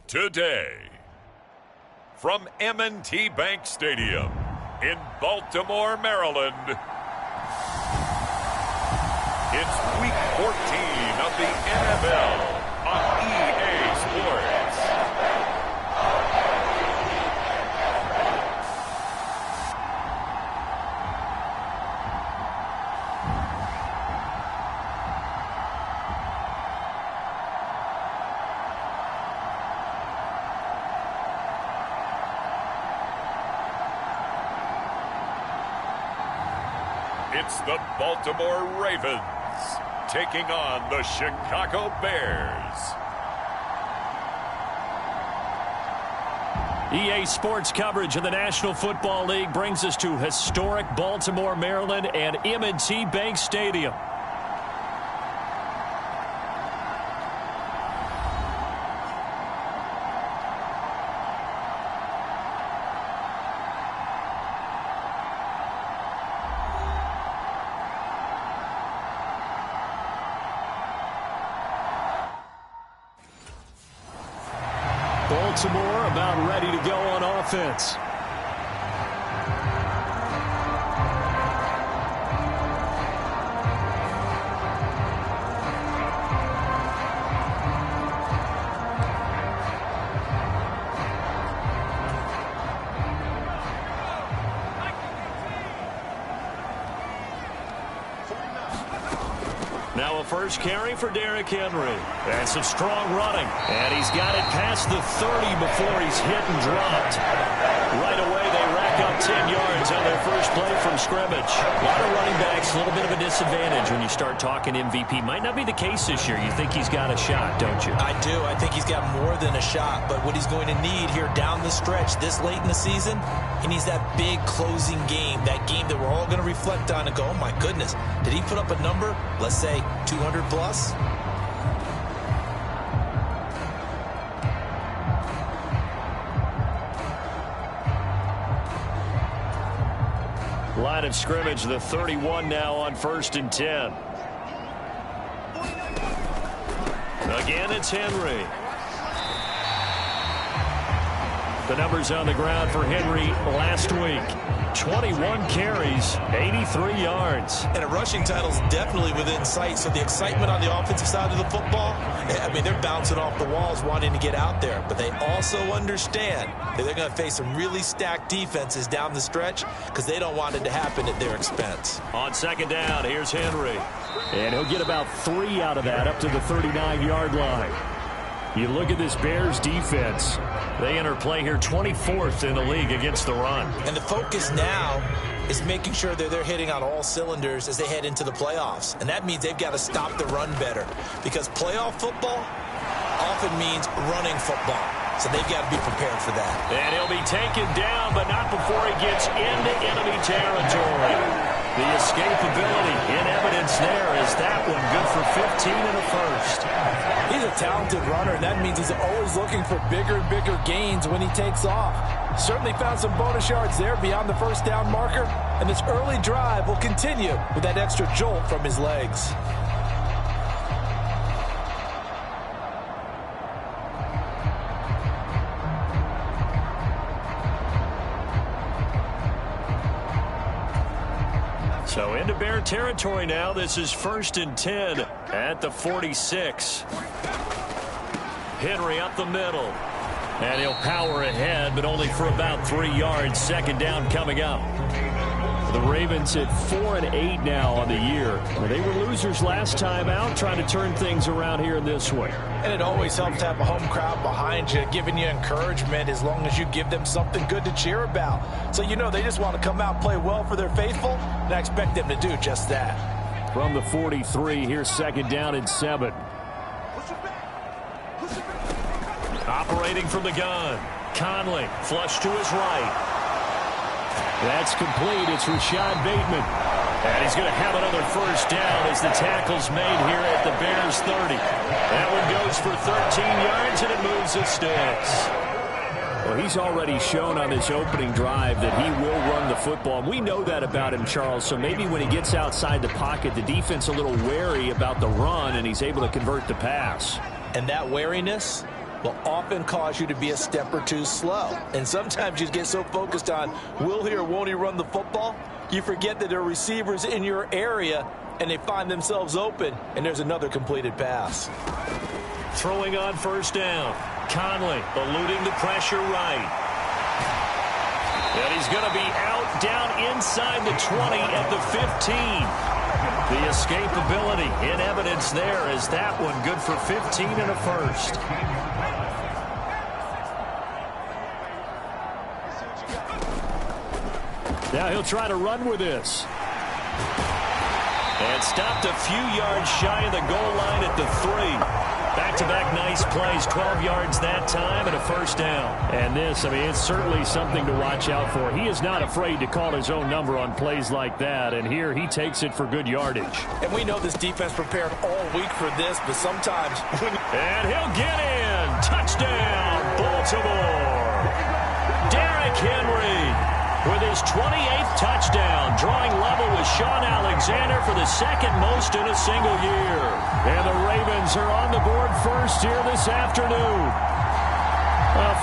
today. From M&T Bank Stadium in Baltimore, Maryland, it's Week 14 of the NFL on EA Sports. It's the Baltimore Ravens taking on the Chicago Bears. EA Sports coverage of the National Football League brings us to historic Baltimore, Maryland and M&T Bank Stadium. Baltimore about ready to go on offense. Now a first carry for Derrick Henry. And some strong running. And he's got it past the 30 before he's hit and dropped. Right away, they rack up 10 yards on their first play from scrimmage. A lot of running backs, a little bit of a disadvantage when you start talking MVP. Might not be the case this year. You think he's got a shot, don't you? I do. I think he's got more than a shot. But what he's going to need here down the stretch this late in the season, he needs that big closing game. That game that we're all going to reflect on and go, oh, my goodness, did he put up a number, let's say, 200 plus? Line of scrimmage, the 31 now on 1st and 10. Again, it's Henry. The numbers on the ground for Henry last week. 21 carries, 83 yards. And a rushing title's definitely within sight, so the excitement on the offensive side of the football, I mean, they're bouncing off the walls wanting to get out there, but they also understand that they're going to face some really stacked defenses down the stretch because they don't want it to happen at their expense. On second down, here's Henry. And he'll get about 3 out of that up to the 39-yard line. You look at this Bears defense. They enter play here 24th in the league against the run. And the focus now is making sure that they're hitting on all cylinders as they head into the playoffs. And that means they've got to stop the run better because playoff football often means running football. So they've got to be prepared for that. And he'll be taken down, but not before he gets into enemy territory. The escapability in evidence there is that one good for 15 and a first. He's a talented runner, and that means he's always looking for bigger and bigger gains when he takes off. Certainly found some bonus yards there beyond the first down marker, and this early drive will continue with that extra jolt from his legs. So into Bear territory now. This is 1st and 10 at the 46. Henry up the middle. And he'll power ahead, but only for about 3 yards. Second down coming up. The Ravens at 4-8 now on the year. They were losers last time out, trying to turn things around here in this one. And it always helps to have a home crowd behind you, giving you encouragement as long as you give them something good to cheer about. So you know they just want to come out and play well for their faithful, and I expect them to do just that. From the 43, here's second down and 7. Operating from the gun. Conley, flush to his right. That's complete. It's Rashad Bateman. And he's going to have another first down as the tackle's made here at the Bears 30. That one goes for 13 yards, and it moves the sticks. Well, he's already shown on this opening drive that he will run the football. And we know that about him, Charles. So maybe when he gets outside the pocket, the defense a little wary about the run, and he's able to convert the pass. And that wariness will often cause you to be a step or two slow. And sometimes you get so focused on will he or won't he run the football, you forget that there are receivers in your area and they find themselves open, and there's another completed pass. Throwing on first down. Conley eluding the pressure right. And he's going to be out down inside the 20 at the 15. The escapability in evidence there as that one good for 15 and a first. Now he'll try to run with this. And stopped a few yards shy of the goal line at the 3. Back-to-back nice plays, 12 yards that time and a first down. And this, I mean, it's certainly something to watch out for. He is not afraid to call his own number on plays like that, and here he takes it for good yardage. And we know this defense prepared all week for this, but sometimes... And he'll get in. Touchdown, Baltimore. Derrick Henry with his 28th touchdown, drawing level with Shaun Alexander for the second most in a single year. And the Ravens are on the board first here this afternoon.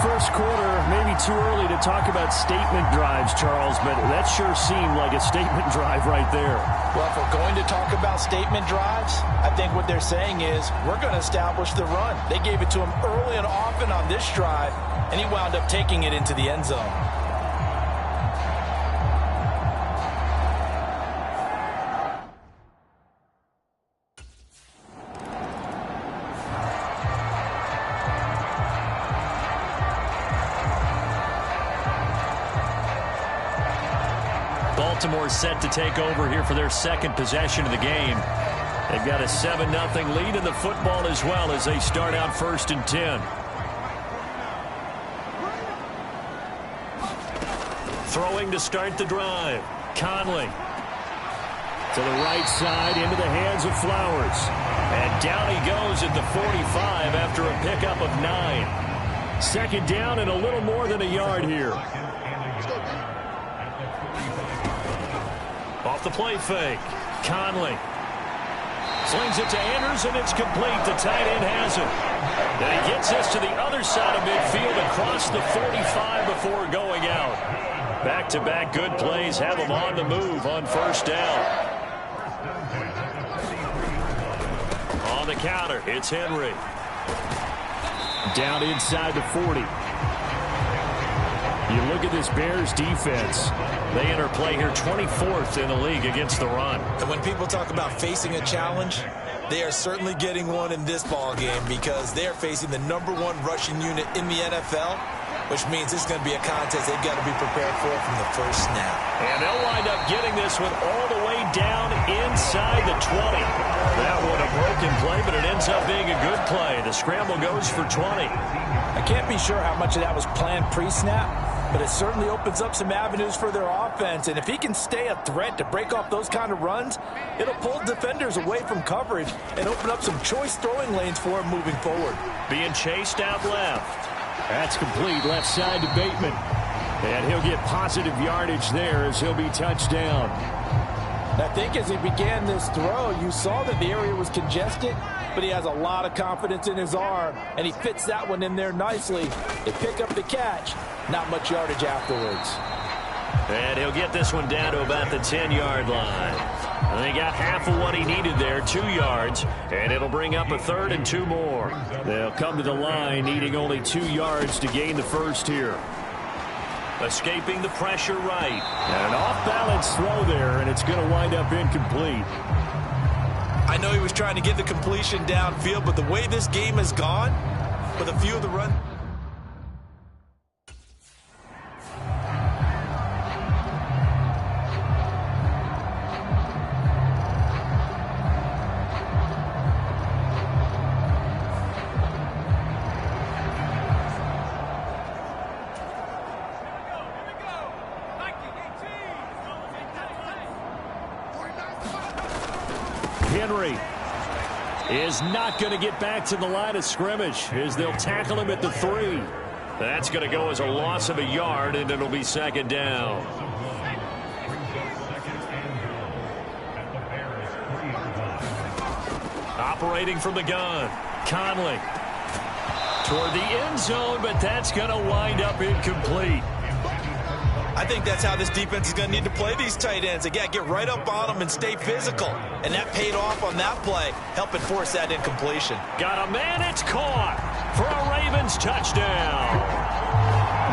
First quarter, maybe too early to talk about statement drives, Charles, but that sure seemed like a statement drive right there. Well, if we're going to talk about statement drives, I think what they're saying is we're going to establish the run. They gave it to him early and often on this drive, and he wound up taking it into the end zone. Baltimore set to take over here for their second possession of the game. They've got a 7-0 lead in the football as well as they start out 1st and 10. Throwing to start the drive. Conley to the right side into the hands of Flowers. And down he goes at the 45 after a pickup of 9. Second down and a little more than a yard here. Off the play fake. Conley slings it to Andrews, and it's complete. The tight end has it. Then he gets this to the other side of midfield across the 45 before going out. Back-to-back good plays have him on the move on first down. On the counter, it's Henry. Down inside the 40. You look at this Bears defense. They enter play here 24th in the league against the run. And when people talk about facing a challenge, they are certainly getting one in this ball game because they are facing the #1 rushing unit in the NFL, which means it's going to be a contest they've got to be prepared for from the first snap. And they'll wind up getting this one all the way down inside the 20. That one a broken play, but it ends up being a good play. The scramble goes for 20. I can't be sure how much of that was planned pre-snap, but it certainly opens up some avenues for their offense. And if he can stay a threat to break off those kind of runs, it'll pull defenders away from coverage and open up some choice throwing lanes for him moving forward. Being chased out left. That's complete left side to Bateman. And he'll get positive yardage there as he'll be touched down. I think as he began this throw, you saw that the area was congested, but he has a lot of confidence in his arm, and he fits that one in there nicely. They pick up the catch. Not much yardage afterwards. And he'll get this one down to about the 10-yard line. And he got half of what he needed there, 2 yards, and it'll bring up a 3rd and 2 more. They'll come to the line needing only 2 yards to gain the first here. Escaping the pressure right. And an off-balance throw there, and it's going to wind up incomplete. I know he was trying to get the completion downfield, but the way this game has gone, with a few of the runs... Henry is not going to get back to the line of scrimmage as they'll tackle him at the 3. That's going to go as a loss of a yard, and it'll be 2nd down. Operating from the gun, Conley toward the end zone, but that's going to wind up incomplete. I think that's how this defense is going to need to play these tight ends. Again, get right up on them and stay physical. And that paid off on that play, helping force that incompletion. Got a man, it's caught for a Ravens touchdown.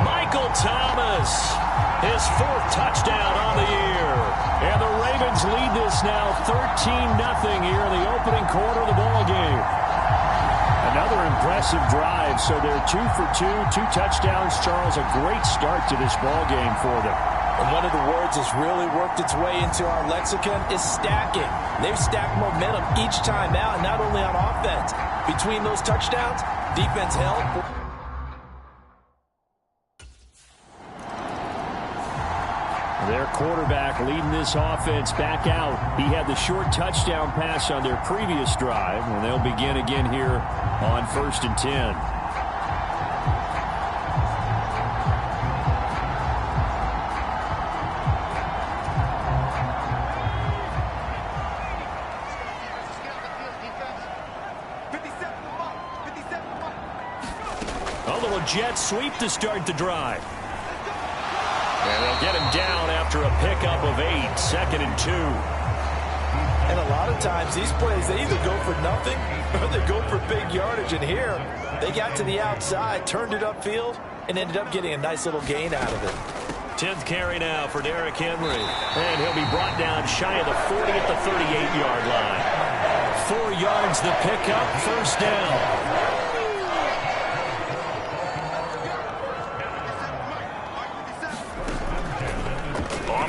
Michael Thomas, his 4th touchdown on the year. And the Ravens lead this now 13-0 here in the opening quarter of the ballgame. Another impressive drive, so they're 2 for 2, 2 touchdowns. Charles, a great start to this ballgame for them. And one of the words that's really worked its way into our lexicon is stacking. They've stacked momentum each time out, not only on offense. Between those touchdowns, defense held. Their quarterback leading this offense back out. He had the short touchdown pass on their previous drive, and they'll begin again here on 1st and 10. A little jet sweep to start the drive. And they'll get him down after a pickup of 8, 2nd and 2. And a lot of times these plays, they either go for nothing or they go for big yardage. And here, they got to the outside, turned it upfield, and ended up getting a nice little gain out of it. 10th carry now for Derrick Henry. And he'll be brought down shy of the 40 at the 38-yard line. 4 yards the pickup, 1st down.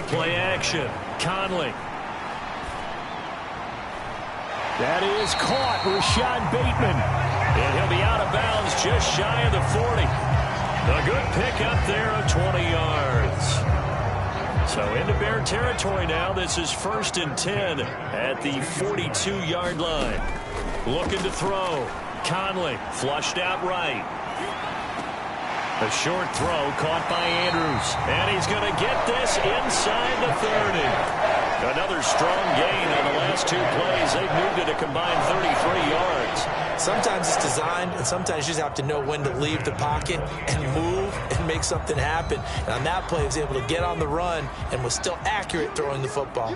Play action. Conley. That is caught. Rashad Bateman. And he'll be out of bounds just shy of the 40. A good pickup there of 20 yards. So into Bear territory now. This is 1st and 10 at the 42-yard line. Looking to throw. Conley flushed out right. A short throw caught by Andrews. And he's going to get this inside the 30. Another strong gain on the last 2 plays. They've moved it a combined 33 yards. Sometimes it's designed, and sometimes you just have to know when to leave the pocket and move and make something happen. And on that play, he was able to get on the run and was still accurate throwing the football.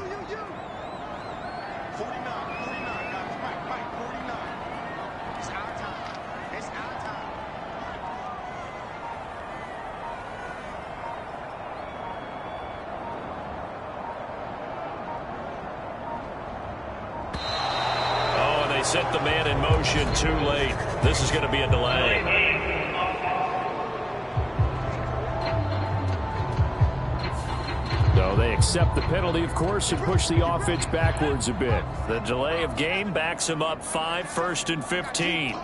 Set the man in motion too late. This is going to be a delay. So they accept the penalty, of course, and push the offense backwards a bit. The delay of game backs him up 5, 1st and 15.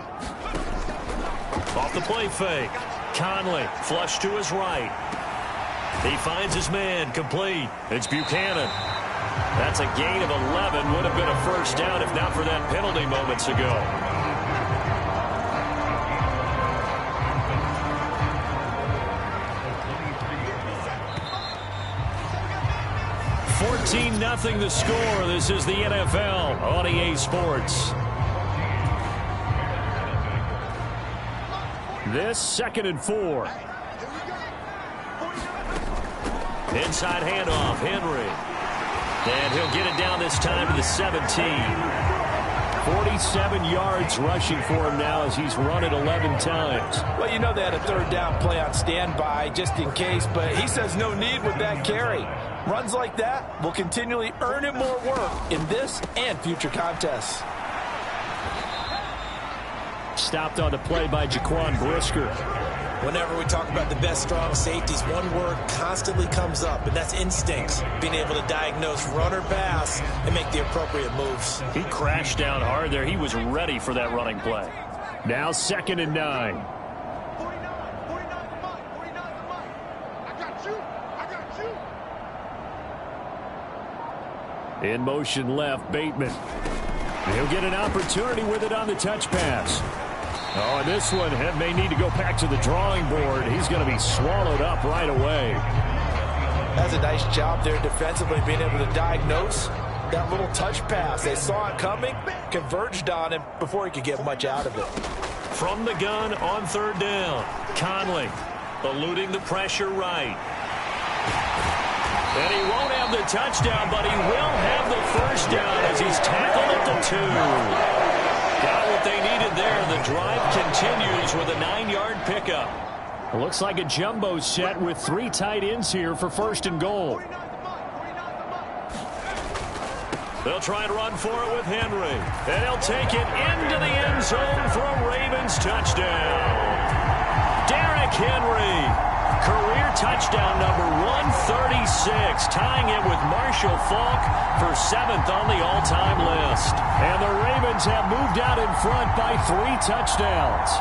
Off the play fake. Conley flush to his right. He finds his man complete. It's Buchanan. That's a gain of 11. Would have been a 1st down if not for that penalty moments ago. 14-0 the score. This is the NFL on EA Sports. This 2nd and 4. Inside handoff, Henry. And he'll get it down this time to the 17. 47 yards rushing for him now as he's run it 11 times. Well, you know they had a 3rd down play on standby just in case, but he says no need with that carry. Runs like that will continually earn him more work in this and future contests. Stopped on the play by Jaquan Brisker. Whenever we talk about the best strong safeties, one word constantly comes up, and that's instincts. Being able to diagnose run or pass and make the appropriate moves. He crashed down hard there. He was ready for that running play. Now 2nd and 9. In motion left, Bateman. He'll get an opportunity with it on the touch pass. Oh, and this one may need to go back to the drawing board. He's going to be swallowed up right away. That's a nice job there defensively, being able to diagnose that little touch pass. They saw it coming, converged on him before he could get much out of it. From the gun on third down. Conley eluding the pressure right. And he won't have the touchdown, but he will have the first down as he's tackled at the 2. Got what they needed there. The drive continues with a 9-yard pickup. It looks like a jumbo set with 3 tight ends here for first and goal. They'll try and run for it with Henry. And he'll take it into the end zone for a Ravens touchdown. Derrick Henry, career touchdown number 136, tying it with Marshall Faulk for 7th on the all-time list. And the Ravens have moved out in front by 3 touchdowns.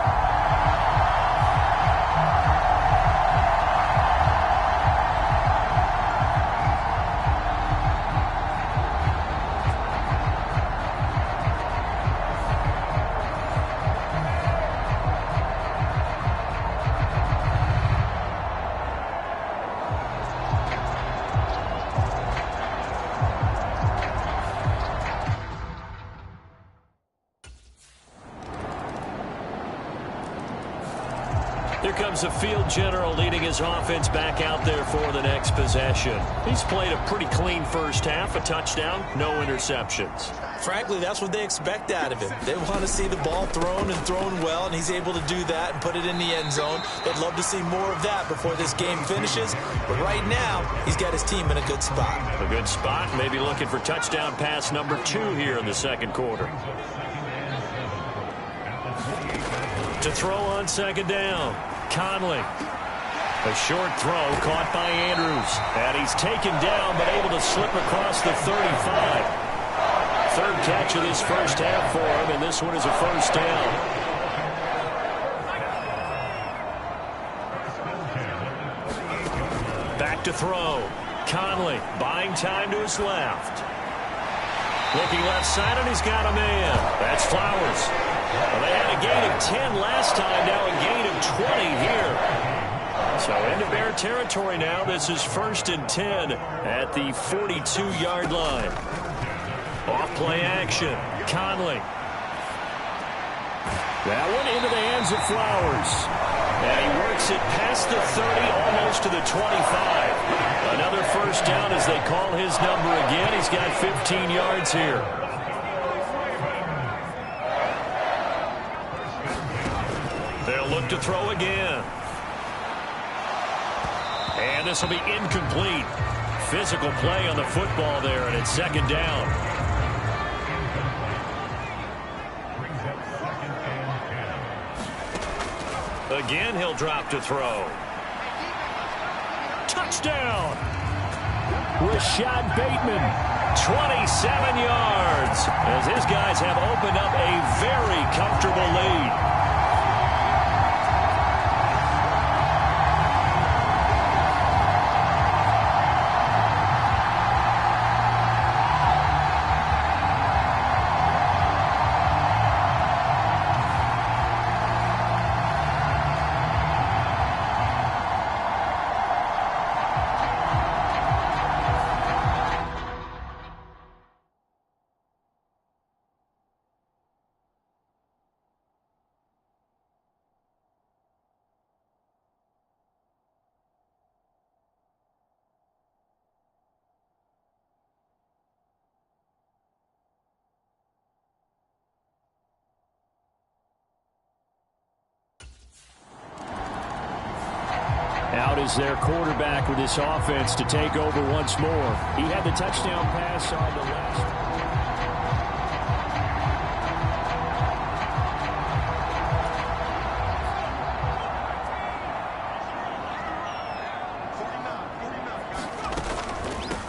Here comes the field general leading his offense back out there for the next possession. He's played a pretty clean first half, a touchdown, no interceptions. Frankly, that's what they expect out of him. They want to see the ball thrown and thrown well, and he's able to do that and put it in the end zone. They'd love to see more of that before this game finishes. But right now, he's got his team in a good spot. A good spot, maybe looking for touchdown pass number 2 here in the second quarter. To throw on second down. Conley. A short throw caught by Andrews. And he's taken down but able to slip across the 35. Third catch of this first half for him, and this one is a first down. Back to throw. Conley buying time to his left. Looking left side, and he's got a man. That's Flowers. Well, they had a gain of 10 last time, now a gain of 20 here. So into Bear territory now. This is 1st and 10 at the 42-yard line. Off-play action. Conley. That one into the hands of Flowers. And he works it past the 30, almost to the 25. Another first down as they call his number again. He's got 15 yards here. They'll look to throw again. And this will be incomplete. Physical play on the football there, and it's second down. Again, he'll drop to throw. Touchdown! Rashad Bateman, 27 yards, as his guys have opened up a very comfortable lead. Out is their quarterback with this offense to take over once more. He had the touchdown pass on the last.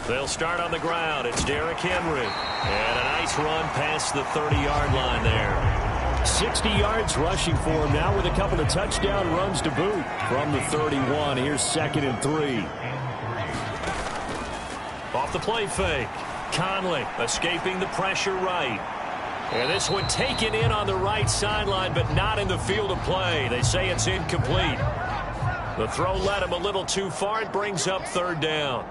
They'll start on the ground. It's Derrick Henry. And a nice run past the 30-yard line there. 60 yards rushing for him now with a couple of touchdown runs to boot. From the 31, here's 2nd and 3. Off the play fake. Conley escaping the pressure right. And this one taken in on the right sideline, but not in the field of play. They say it's incomplete. The throw led him a little too far. It brings up 3rd down.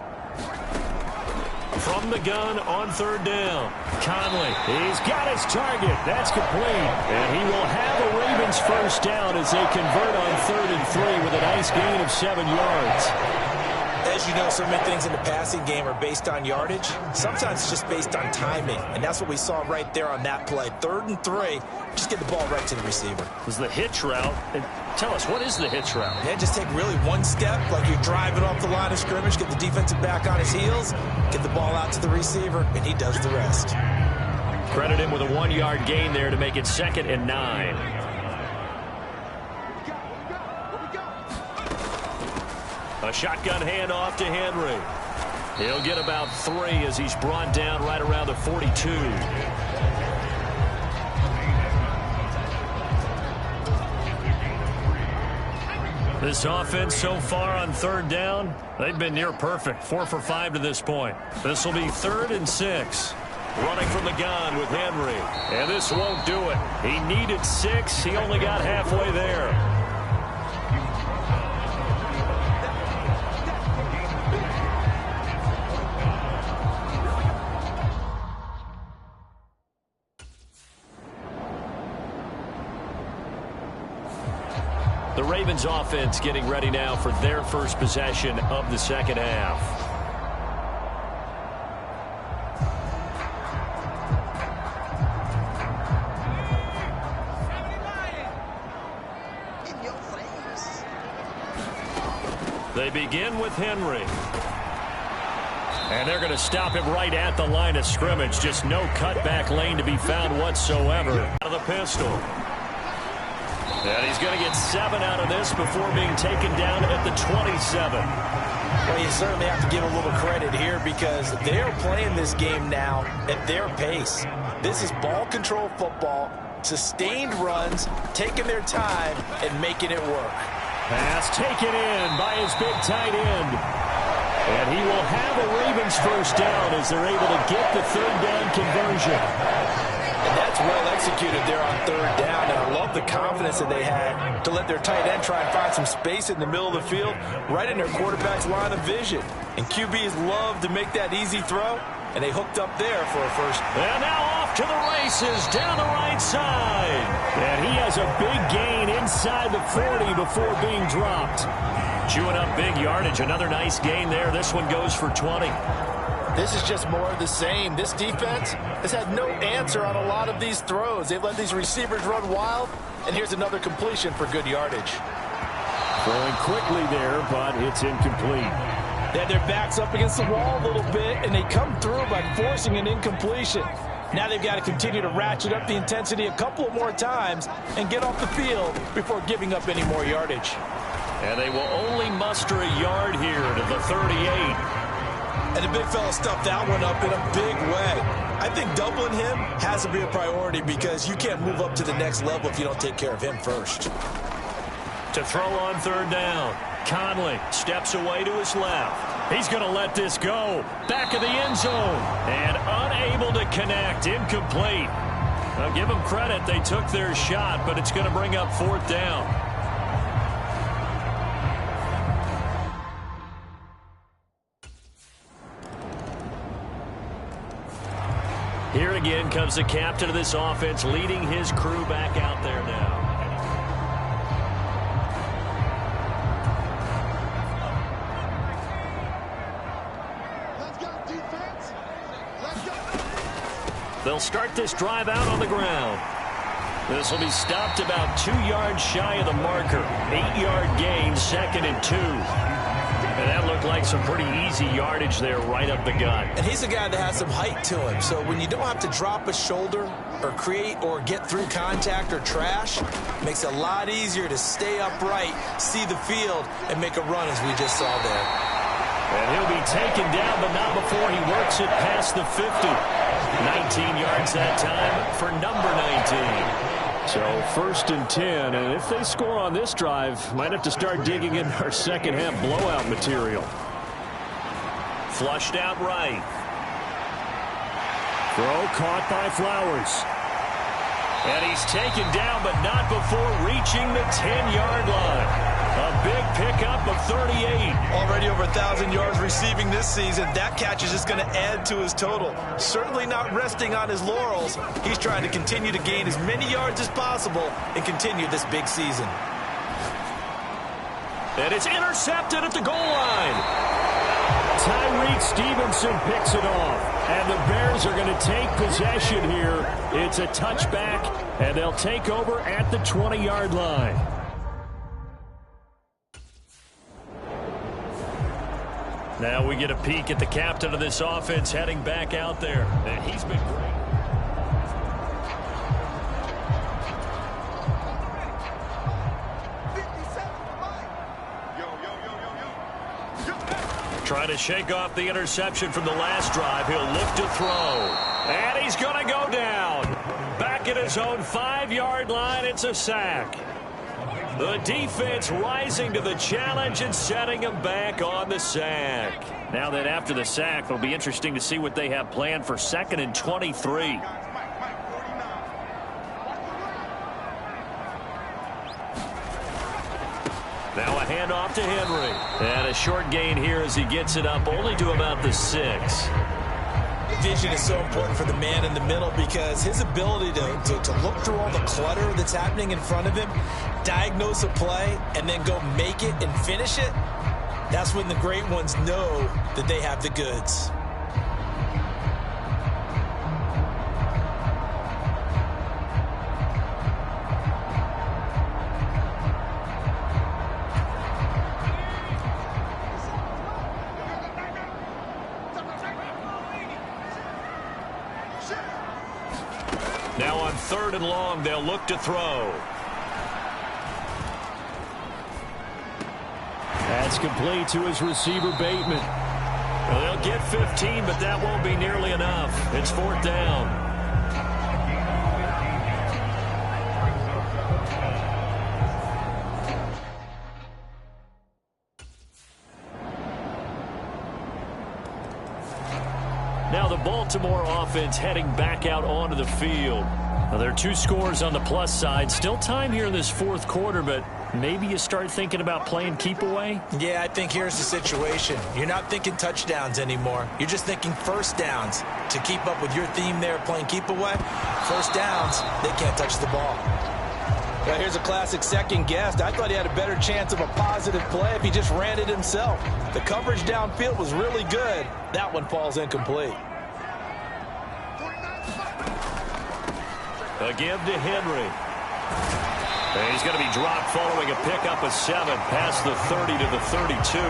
From the gun on 3rd down. Conley, he's got his target. That's complete. And he will have a Ravens first down as they convert on 3rd and 3 with a nice gain of 7 yards. As you know, so many things in the passing game are based on yardage. Sometimes it's just based on timing, and that's what we saw right there on that play. 3rd and 3, just get the ball right to the receiver. It was the hitch route. And tell us, what is the hitch route? Yeah, just take really one step, like you're driving off the line of scrimmage, get the defensive back on his heels, get the ball out to the receiver, and he does the rest. Credit him with a 1-yard gain there to make it 2nd and 9. A shotgun handoff to Henry. He'll get about 3 as he's brought down right around the 42. This offense so far on 3rd down, they've been near perfect. 4 for 5 to this point. This will be 3rd and 6. Running from the gun with Henry. And this won't do it. He needed 6. He only got halfway there. The Ravens offense getting ready now for their first possession of the second half. They begin with Henry. And they're going to stop him right at the line of scrimmage. Just no cutback lane to be found whatsoever. Out of the pistol. And he's going to get 7 out of this before being taken down at the 27. Well, you certainly have to give a little credit here because they're playing this game now at their pace. This is ball control football, sustained runs, taking their time, and making it work. Pass taken in by his big tight end. And he will have a Ravens first down as they're able to get the 3rd down conversion. And that's well executed there on 3rd down, and I love the confidence that they had to let their tight end try and find some space in the middle of the field, right in their quarterback's line of vision. And QBs love to make that easy throw, and they hooked up there for a first. And now off to the races down the right side. And he has a big gain inside the 40 before being dropped. Chewing up big yardage, another nice gain there. This one goes for 20. This is just more of the same. This defense has had no answer on a lot of these throws. They've let these receivers run wild, and here's another completion for good yardage. Throwing quickly there, but it's incomplete. They had their backs up against the wall a little bit, and they come through by forcing an incompletion. Now they've got to continue to ratchet up the intensity a couple of more times and get off the field before giving up any more yardage. And they will only muster a yard here to the 38. And the big fella stuffed that one up in a big way. I think doubling him has to be a priority because you can't move up to the next level if you don't take care of him first. To throw on 3rd down. Conley steps away to his left. He's going to let this go. Back of the end zone. And unable to connect. Incomplete. I'll give them credit. They took their shot, but it's going to bring up 4th down. Here again comes the captain of this offense, leading his crew back out there now. Let's go, defense. Let's go. They'll start this drive out on the ground. This will be stopped about 2 yards shy of the marker. 8-yard gain, 2nd and 2. And that looked like some pretty easy yardage there right up the gut. And he's a guy that has some height to him. So when you don't have to drop a shoulder or create or get through contact or trash, it makes it a lot easier to stay upright, see the field, and make a run as we just saw there. And he'll be taken down, but not before he works it past the 50. 19 yards that time for number 19. So 1st and 10, and if they score on this drive, might have to start digging in our second half blowout material. Flushed out right. Throw caught by Flowers. And he's taken down, but not before reaching the 10-yard line. A big pickup of 38. Already over 1,000 yards receiving this season. That catch is just going to add to his total. Certainly not resting on his laurels. He's trying to continue to gain as many yards as possible and continue this big season. And it's intercepted at the goal line. Tyreek Stevenson picks it off. And the Bears are going to take possession here. It's a touchback, and they'll take over at the 20-yard line. Now we get a peek at the captain of this offense heading back out there. And he's been great. Trying to shake off the interception from the last drive. He'll look to throw. And he's going to go down. Back at his own 5-yard line, it's a sack. The defense rising to the challenge and setting him back on the sack. Now that after the sack, it'll be interesting to see what they have planned for 2nd and 23. Now a handoff to Henry. And a short gain here as he gets it up only to about the 6. Vision is so important for the man in the middle because his ability to look through all the clutter that's happening in front of him, diagnose a play, and then go make it and finish it, that's when the great ones know that they have the goods. Now on 3rd and long, they'll look to throw. That's complete to his receiver, Bateman. Well, they'll get 15, but that won't be nearly enough. It's 4th down. Now the Baltimore offense heading back out onto the field. Now there are 2 scores on the plus side. Still time here in this 4th quarter, but maybe you start thinking about playing keep away? Yeah, I think here's the situation. You're not thinking touchdowns anymore. You're just thinking first downs. To keep up with your theme there playing keep away, first downs, they can't touch the ball. Well, here's a classic second guess. I thought he had a better chance of a positive play if he just ran it himself. The coverage downfield was really good. That one falls incomplete. A give to Henry. And he's going to be dropped following a pickup of 7 past the 30 to the 32.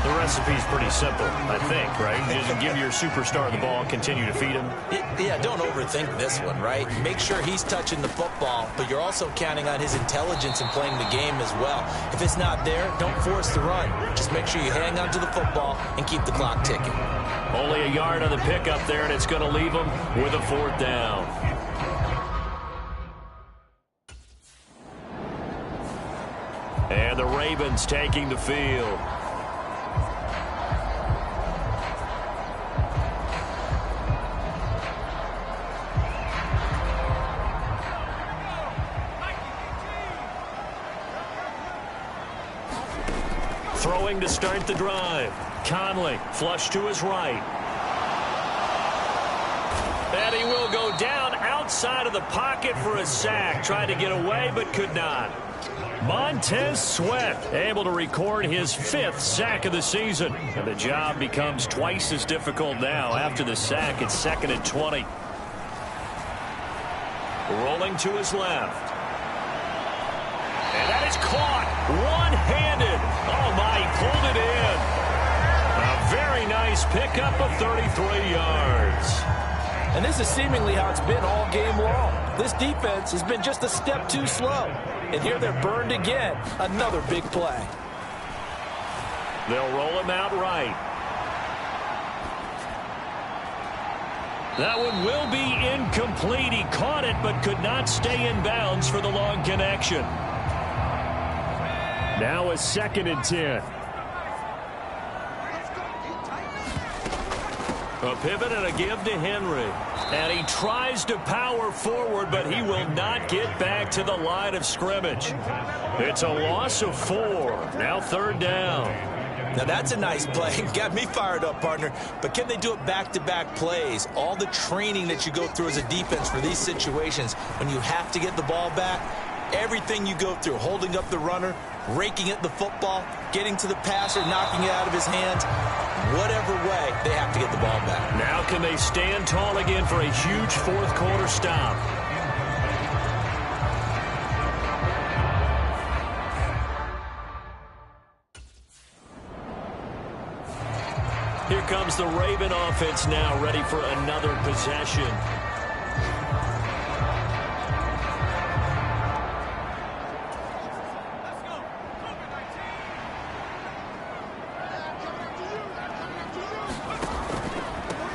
The recipe's pretty simple, I think, right? You just give your superstar the ball, continue to feed him. Yeah, don't overthink this one, right? Make sure he's touching the football, but you're also counting on his intelligence in playing the game as well. If it's not there, don't force the run. Just make sure you hang on to the football and keep the clock ticking. Only a yard on the pickup there, and it's going to leave him with a 4th down. And the Ravens taking the field. Throwing to start the drive. Conley, flush to his right. And he will go down outside of the pocket for a sack. Tried to get away, but could not. Montez Sweat able to record his 5th sack of the season. And the job becomes twice as difficult now. After the sack, it's 2nd and 20. Rolling to his left. And that is caught one-handed. Oh, my, he pulled it in. A very nice pickup of 33 yards. And this is seemingly how it's been all game long. This defense has been just a step too slow. And here they're burned again. Another big play. They'll roll him out right. That one will be incomplete. He caught it but could not stay in bounds for the long connection. Now a 2nd and 10. A pivot and a give to Henry. And he tries to power forward, but he will not get back to the line of scrimmage. It's a loss of 4. Now 3rd down. Now that's a nice play. Got me fired up, partner. But can they do it back-to-back plays? All the training that you go through as a defense for these situations, when you have to get the ball back, everything you go through, holding up the runner, raking at the football, getting to the passer, knocking it out of his hands, whatever way, they have to get the ball back. Now can they stand tall again for a huge 4th quarter stop? Here comes the Raven offense now, ready for another possession.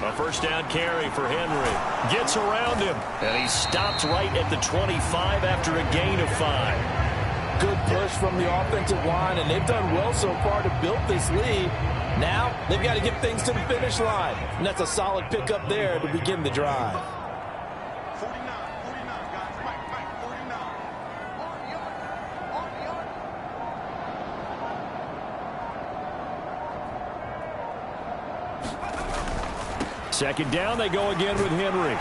A first down carry for Henry. Gets around him, and he stopped right at the 25 after a gain of 5. Good push from the offensive line, and they've done well so far to build this lead. Now, they've got to get things to the finish line. And that's a solid pickup there to begin the drive. 49, guys. Mike, 49. Second down, they go again with Henry.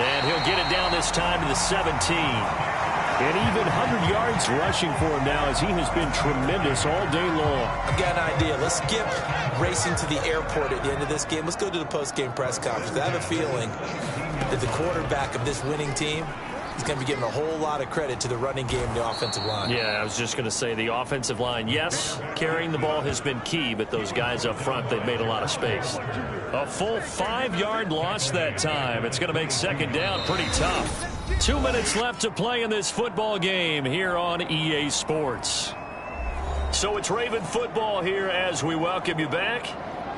And he'll get it down this time to the 17. And even 100 yards rushing for him now as he has been tremendous all day long. I've got an idea. Let's skip racing to the airport at the end of this game. Let's go to the post-game press conference. I have a feeling that the quarterback of this winning team is going to be giving a whole lot of credit to the running game and the offensive line. Yeah, I was just going to say the offensive line, yes, carrying the ball has been key, but those guys up front, they've made a lot of space. A full 5-yard loss that time. It's going to make second down pretty tough. 2 minutes left to play in this football game here on EA Sports. So it's Raven football here as we welcome you back.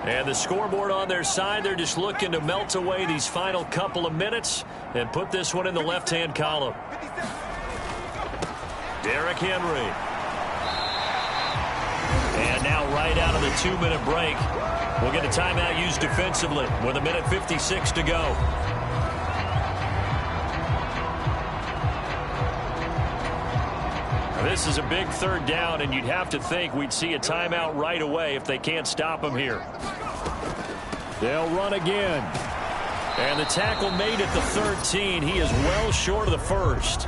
And the scoreboard on their side, they're just looking to melt away these final couple of minutes and put this one in the left-hand column. Derrick Henry. And now right out of the 2-minute break, we'll get a timeout used defensively with 1:56 to go. This is a big 3rd down, and you'd have to think we'd see a timeout right away if they can't stop him here. They'll run again. And the tackle made at the 13. He is well short of the first.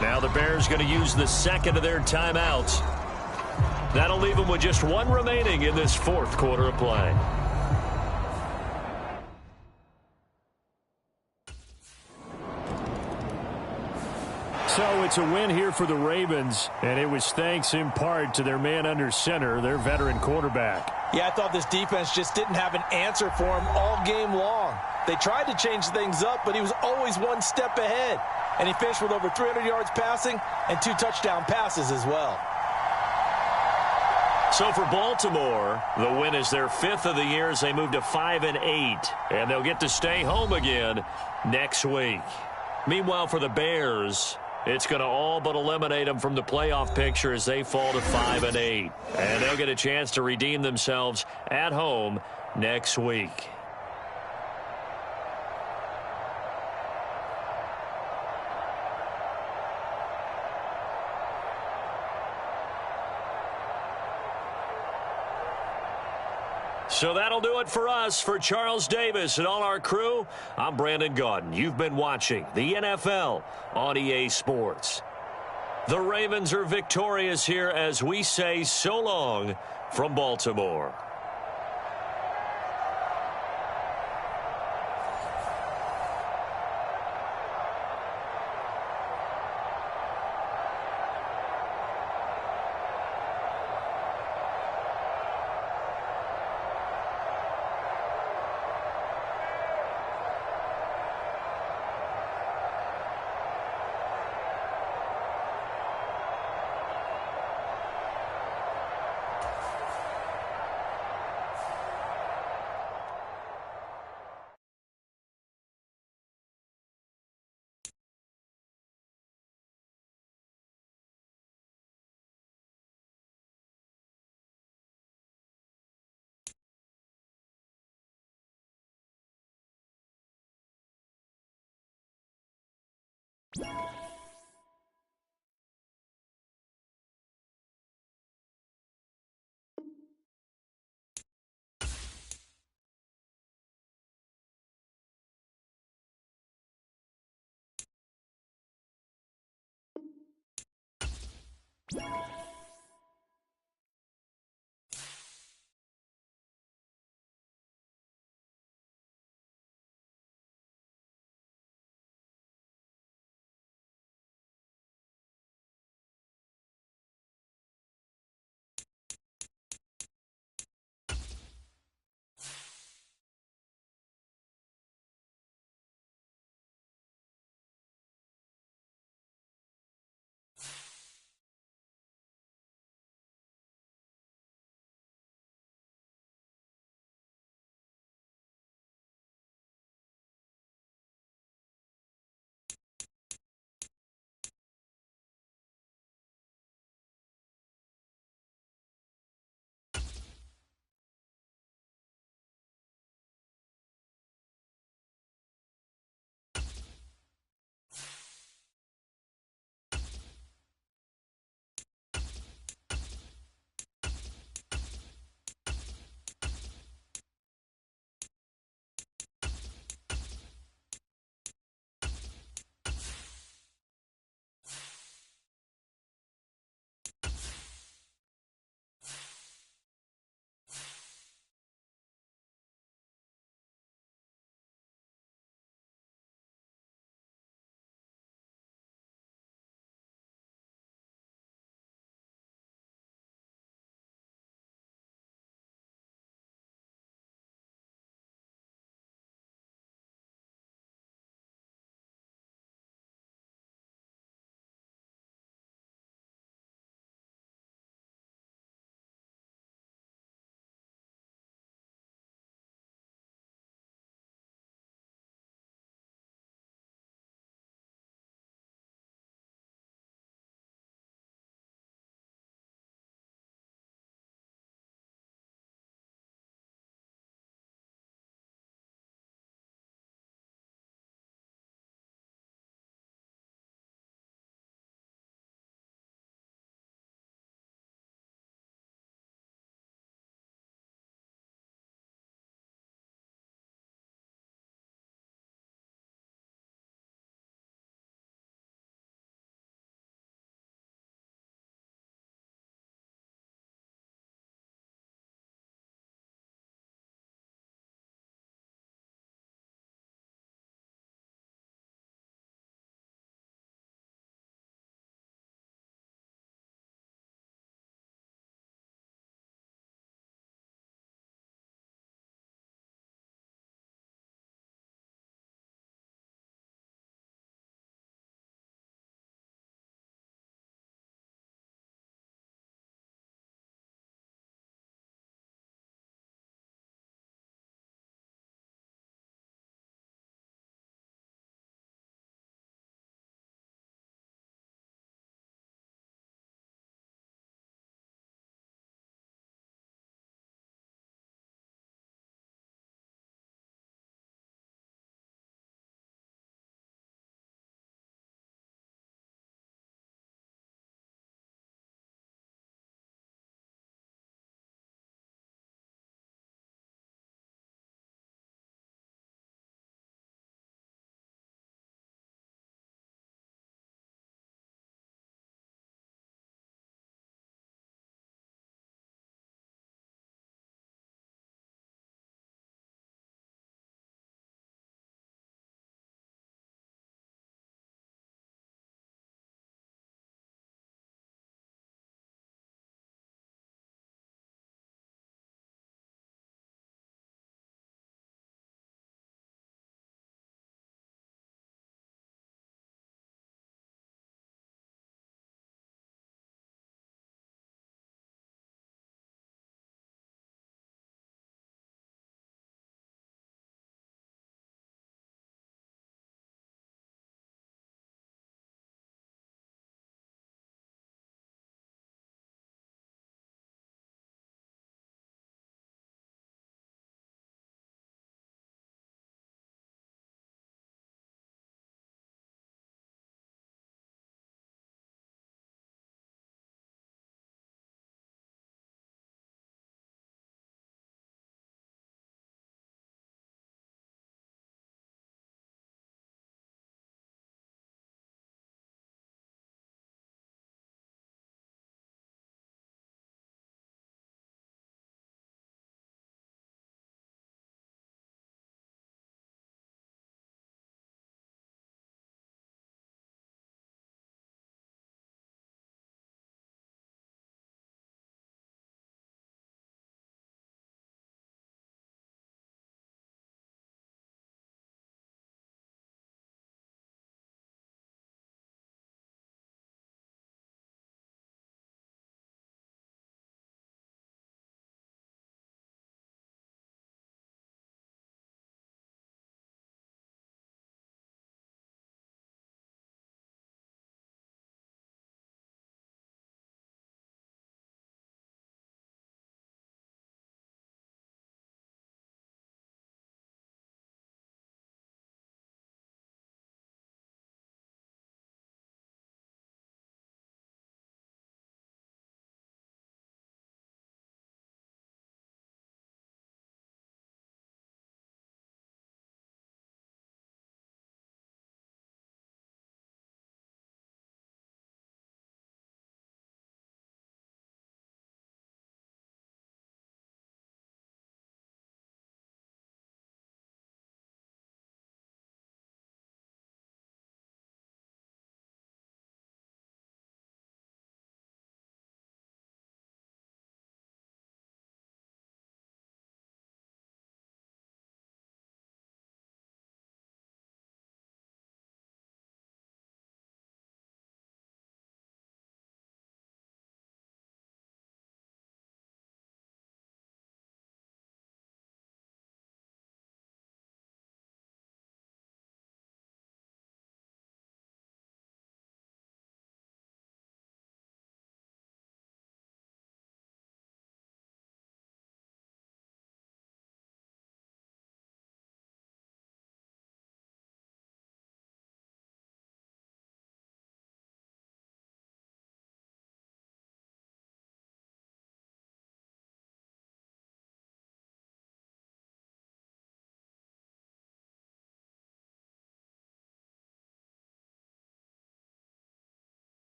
Now the Bears going to use the second of their timeouts. That'll leave them with just 1 remaining in this 4th quarter of play. So it's a win here for the Ravens, and it was thanks in part to their man under center, their veteran quarterback. Yeah, I thought this defense just didn't have an answer for him all game long. They tried to change things up, but he was always 1 step ahead. And he finished with over 300 yards passing and 2 touchdown passes as well. So for Baltimore, the win is their 5th of the year as they move to 5-8. And they'll get to stay home again next week. Meanwhile, for the Bears, it's going to all but eliminate them from the playoff picture as they fall to 5-8. And they'll get a chance to redeem themselves at home next week. So that'll do it for us. For Charles Davis and all our crew, I'm Brandon Gaudin. You've been watching the NFL on EA Sports. The Ravens are victorious here as we say so long from Baltimore.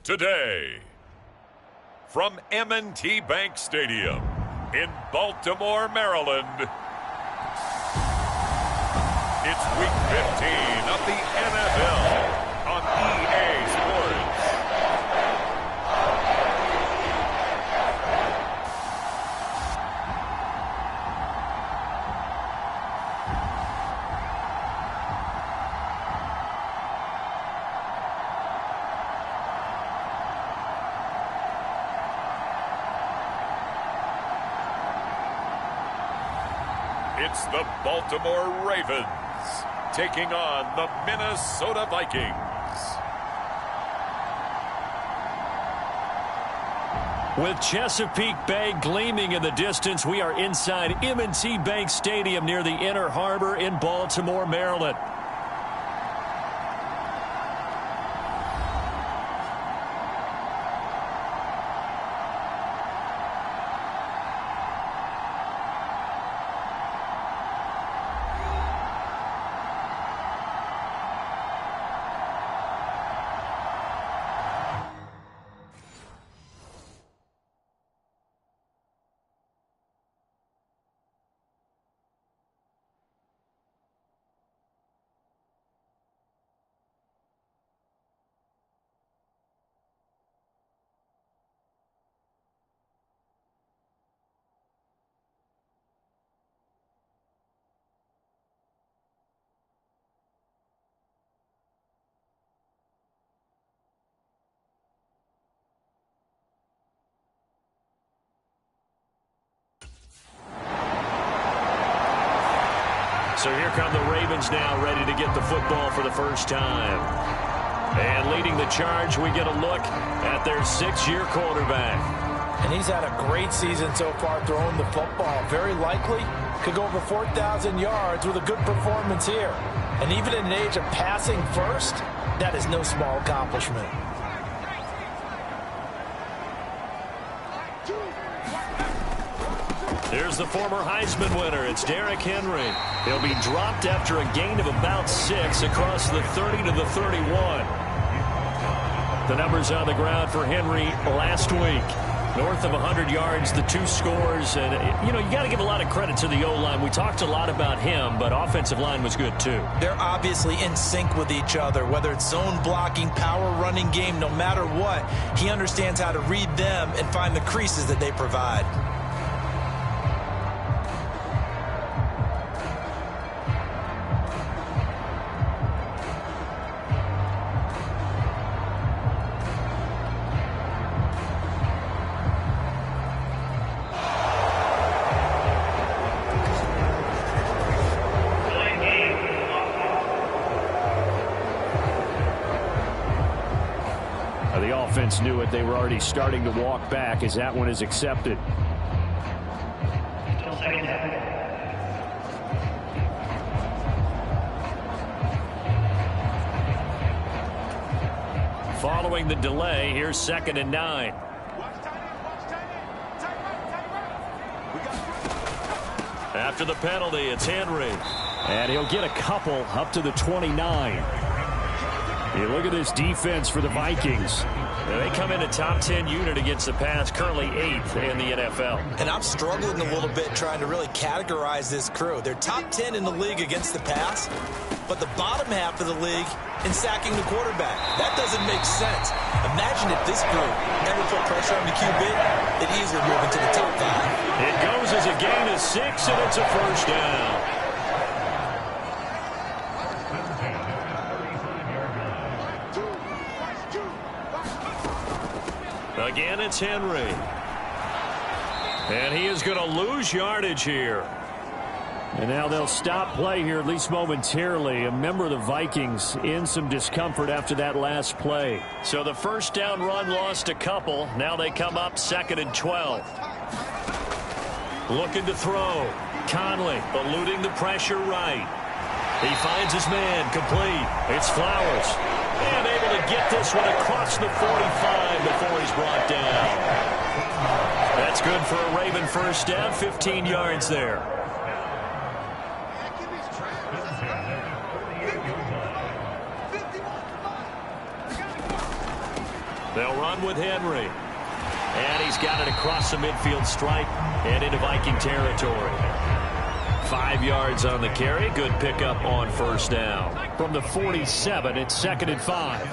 today. From M&T Bank Stadium in Baltimore, Maryland, it's Week 15 of the NFL on EA Sports. It's the Baltimore Ravens taking on the Minnesota Vikings. With Chesapeake Bay gleaming in the distance, we are inside M&T Bank Stadium near the Inner Harbor in Baltimore, Maryland. So here come the Ravens now, ready to get the football for the first time. And leading the charge, we get a look at their 6-year quarterback. And he's had a great season so far throwing the football. Very likely could go over 4,000 yards with a good performance here. And even in an age of passing first, that is no small accomplishment. Here's the former Heisman winner. It's Derrick Henry. He'll be dropped after a gain of about 6 across the 30 to the 31. The numbers on the ground for Henry last week. North of 100 yards, the 2 scores. And, you know, you got to give a lot of credit to the O-line. We talked a lot about him, but offensive line was good, too. They're obviously in sync with each other, whether it's zone blocking, power running game, no matter what. He understands how to read them and find the creases that they provide. The offense knew it. They were already starting to walk back as that one is accepted. Following the delay, here's 2nd and 9. After the penalty, it's Henry. And he'll get a couple up to the 29. You look at this defense for the Vikings. They come in a top 10 unit against the pass, currently 8th in the NFL. And I'm struggling a little bit trying to really categorize this crew. They're top 10 in the league against the pass, but the bottom half of the league in sacking the quarterback. That doesn't make sense. Imagine if this group ever put pressure on the QB, they'd easily move into the top 5. It goes as a gain of 6, and it's a first down. Again, it's Henry. And he is going to lose yardage here. And now they'll stop play here, at least momentarily. A member of the Vikings in some discomfort after that last play. So the first down run lost a couple. Now they come up 2nd and 12. Looking to throw. Conley eluding the pressure right. He finds his man complete. It's Flowers. And able to get this one across the 45 before he's brought down. That's good for a Raven first down, 15 yards there. They'll run with Henry. And he's got it across the midfield stripe and into Viking territory. 5 yards on the carry. Good pickup on first down. From the 47, it's 2nd and 5.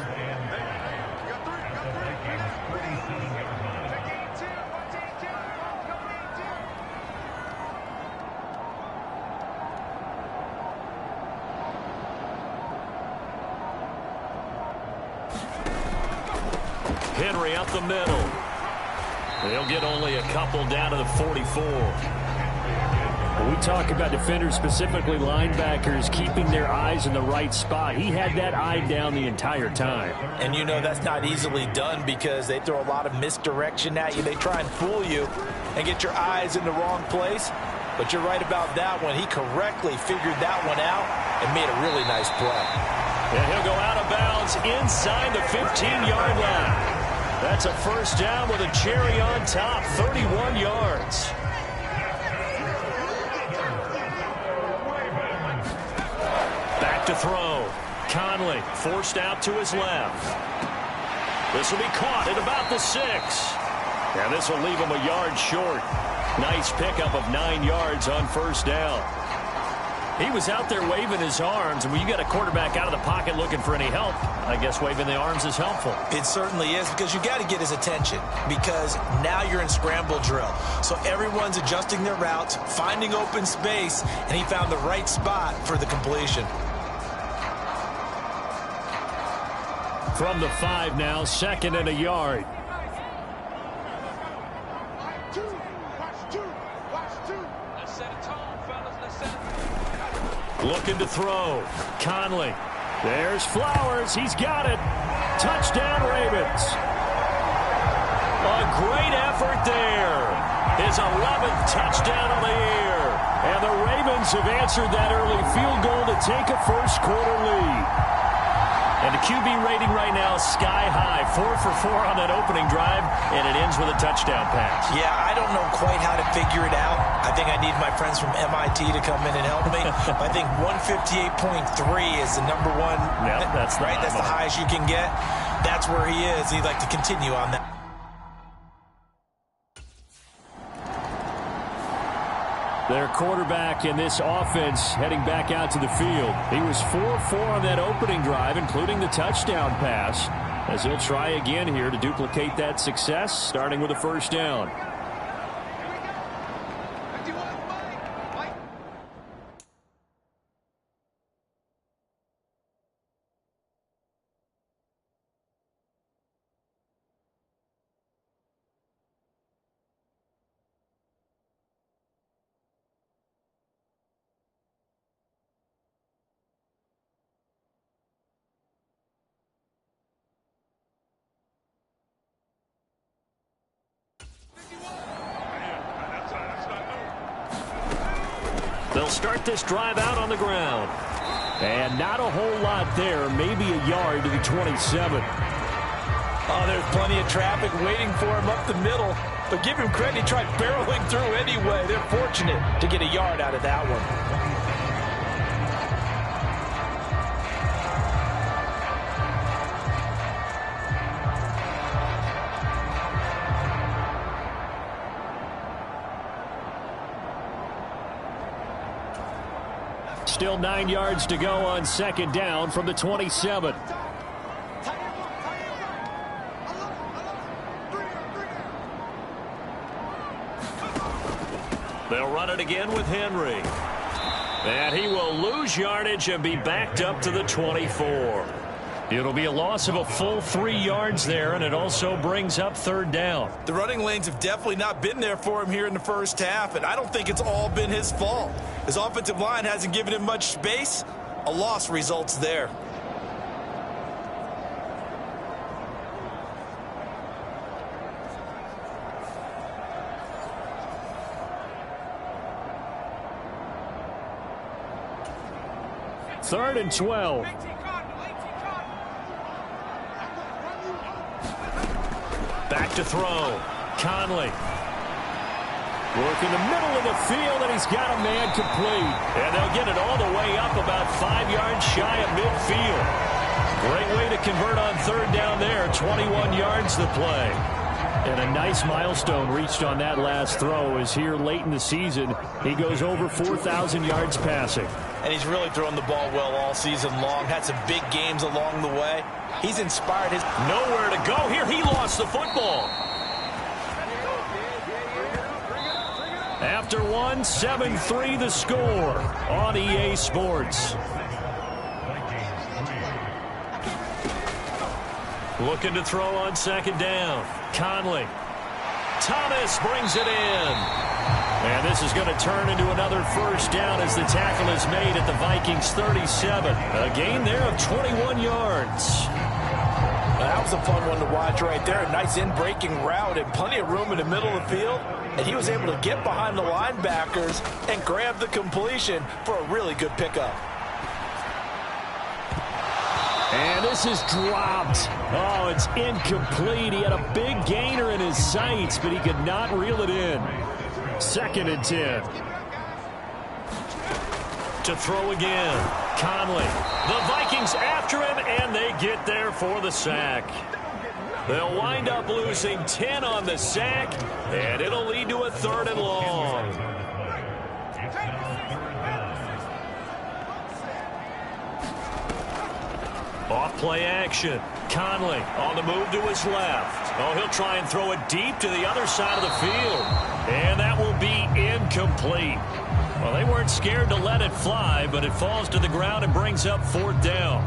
Henry up the middle. They'll get only a couple down to the 44. When we talk about defenders, specifically linebackers, keeping their eyes in the right spot, he had that eye down the entire time. And you know that's not easily done because they throw a lot of misdirection at you. They try and fool you and get your eyes in the wrong place. But you're right about that one. He correctly figured that one out and made a really nice play. And he'll go out of bounds inside the 15-yard line. That's a first down with a cherry on top, 31 yards. Back to throw. Conley forced out to his left. This will be caught at about the 6. And this will leave him a yard short. Nice pickup of 9 yards on first down. He was out there waving his arms, and when you got a quarterback out of the pocket looking for any help, I guess waving the arms is helpful. It certainly is, because you got to get his attention, because now you're in scramble drill. So everyone's adjusting their routes, finding open space, and he found the right spot for the completion. From the 5 now, 2nd and a yard. Looking to throw. Conley. There's Flowers. He's got it. Touchdown, Ravens. A great effort there. His 11th touchdown of the year. And the Ravens have answered that early field goal to take a first quarter lead. And the QB rating right now is sky high. 4 for 4 on that opening drive, and it ends with a touchdown pass. Yeah, I don't know quite how to figure it out. I think I need my friends from MIT to come in and help me. I think 158.3 is the number one. Yeah, that's right. That's the highest you can get. That's where he is. He'd like to continue on that. Their quarterback in this offense heading back out to the field. He was 4-4 on that opening drive, including the touchdown pass, as he'll try again here to duplicate that success, starting with a first down. They'll start this drive out on the ground. And not a whole lot there, maybe a yard to the 27. Oh, there's plenty of traffic waiting for him up the middle. But give him credit, he tried barreling through anyway. They're fortunate to get a yard out of that one. Still 9 yards to go on second down from the 27. They'll run it again with Henry. And he will lose yardage and be backed up to the 24. It'll be a loss of a full 3 yards there, and it also brings up third down. The running lanes have definitely not been there for him here in the first half, and I don't think it's all been his fault. His offensive line hasn't given him much space. A loss results there. Third and 12. Back to throw. Conley. Work in the middle of the field, and he's got a man complete. And they'll get it all the way up about 5 yards shy of midfield. Great way to convert on third down there. 21 yards to play. And a nice milestone reached on that last throw as here late in the season, he goes over 4,000 yards passing. And he's really thrown the ball well all season long. Had some big games along the way. He's inspired his... Nowhere to go here. He lost the football. After one, 7-3 the score on EA Sports. Looking to throw on second down. Conley. Thomas brings it in. And this is going to turn into another first down as the tackle is made at the Vikings 37. A gain there of 21 yards. That was a fun one to watch right there. A nice in-breaking route and plenty of room in the middle of the field. And he was able to get behind the linebackers and grab the completion for a really good pickup. And this is dropped. Oh, it's incomplete. He had a big gainer in his sights, but he could not reel it in. 2nd and 10. To throw again. Conley. The Vikings after him, and they get there for the sack. They'll wind up losing 10 on the sack, and it'll lead to a 3rd and long. Off play action. Conley on the move to his left. Oh, he'll try and throw it deep to the other side of the field. And that will be incomplete. Well, they weren't scared to let it fly, but it falls to the ground and brings up 4th down.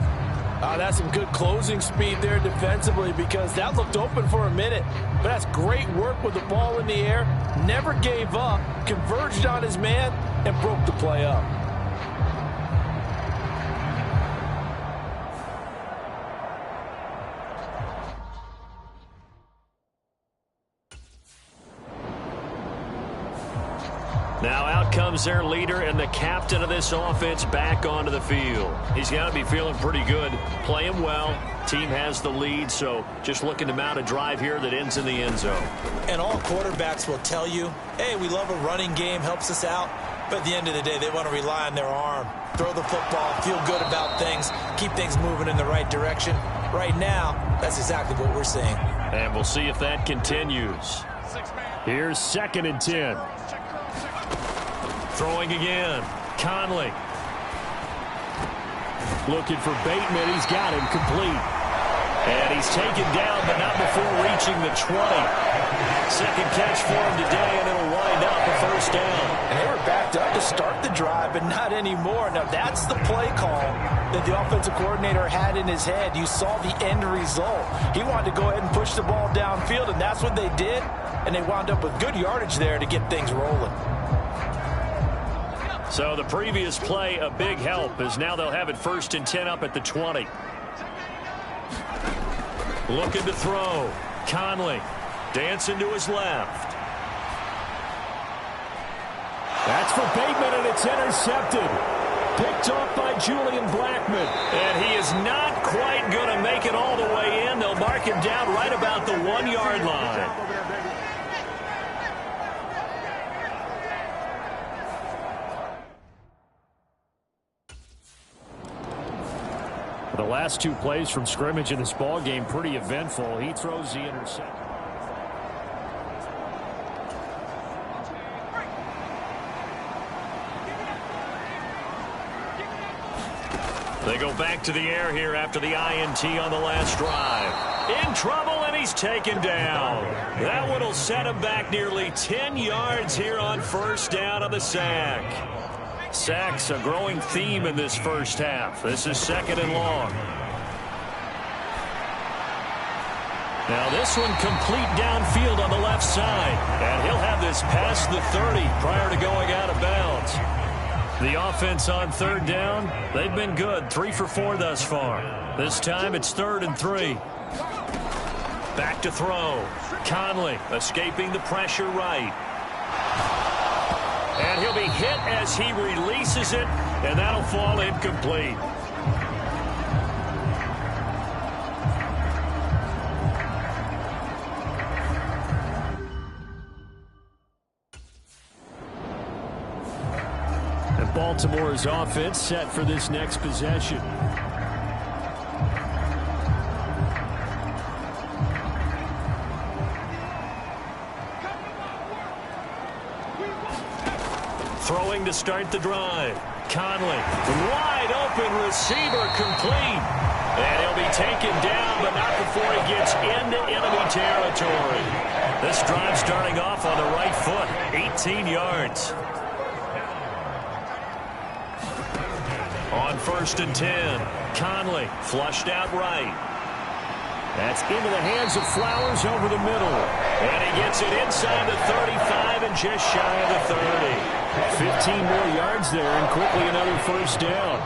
That's some good closing speed there defensively because that looked open for a minute. But that's great work with the ball in the air. Never gave up, converged on his man, and broke the play up. Now out comes their leader and the captain of this offense back onto the field. He's got to be feeling pretty good, playing well. Team has the lead, so just looking to mount a drive here that ends in the end zone. And all quarterbacks will tell you, hey, we love a running game, helps us out. But at the end of the day, they want to rely on their arm. Throw the football, feel good about things, keep things moving in the right direction. Right now, that's exactly what we're seeing. And we'll see if that continues. Here's 2nd and 10. Throwing again. Conley. Looking for Bateman. He's got him complete. And he's taken down, but not before reaching the 20. Second catch for him today, and it'll wind up a 1st down. And they were backed up to start the drive, but not anymore. Now, that's the play call that the offensive coordinator had in his head. You saw the end result. He wanted to go ahead and push the ball downfield, and that's what they did. And they wound up with good yardage there to get things rolling. So the previous play, a big help, as now they'll have it 1st and 10 up at the 20. Looking to throw. Conley dancing to his left. That's for Bateman, and it's intercepted. Picked off by Julian Blackman. And he is not quite going to make it all the way in. They'll mark him down right about the 1-yard line. The last 2 plays from scrimmage in this ball game pretty eventful. He throws the interception. They go back to the air here after the INT on the last drive. In trouble, and he's taken down. That one will set him back nearly 10 yards here on 1st down on the sack. Sacks a growing theme in this first half. This is 2nd and long. Now this one complete downfield on the left side. And he'll have this past the 30 prior to going out of bounds. The offense on 3rd down, they've been good. 3 for 4 thus far. This time it's 3rd and 3. Back to throw. Conley escaping the pressure right. And he'll be hit as he releases it, and that'll fall incomplete. And Baltimore's offense set for this next possession. Throwing to start the drive. Conley, wide open receiver, complete. And he'll be taken down, but not before he gets into enemy territory. This drive starting off on the right foot, 18 yards. On 1st and 10, Conley flushed out right. That's into the hands of Flowers over the middle. And he gets it inside the 35 and just shy of the 30. 15 more yards there and quickly another first down.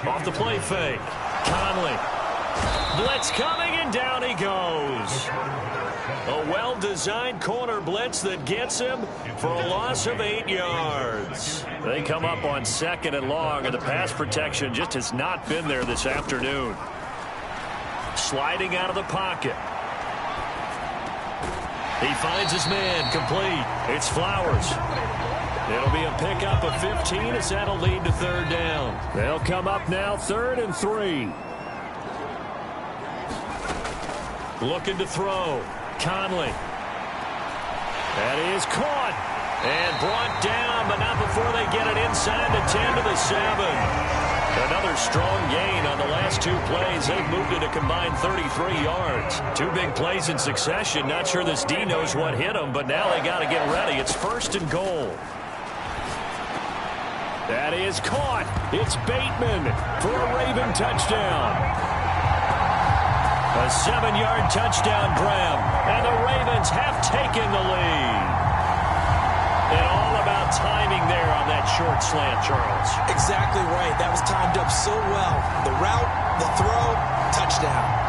Off the play fake. Conley. Blitz coming and down he goes. A well-designed corner blitz that gets him for a loss of 8 yards. They come up on 2nd and long, and the pass protection just has not been there this afternoon. Sliding out of the pocket. He finds his man, complete. It's Flowers. It'll be a pickup of 15 as that'll lead to 3rd down. They'll come up now 3rd and 3. Looking to throw. Conley. That is caught and brought down, but not before they get it inside the 10 to the 7. Another strong gain on the last 2 plays. They've moved it a combined 33 yards. 2 big plays in succession. Not sure this D knows what hit them, but now they got to get ready. It's 1st and goal. That is caught. It's Bateman for a Raven touchdown. A 7-yard touchdown grab, and the Ravens have taken the lead. And all about timing there on that short slant, Charles. Exactly right. That was timed up so well. The route, the throw, touchdown.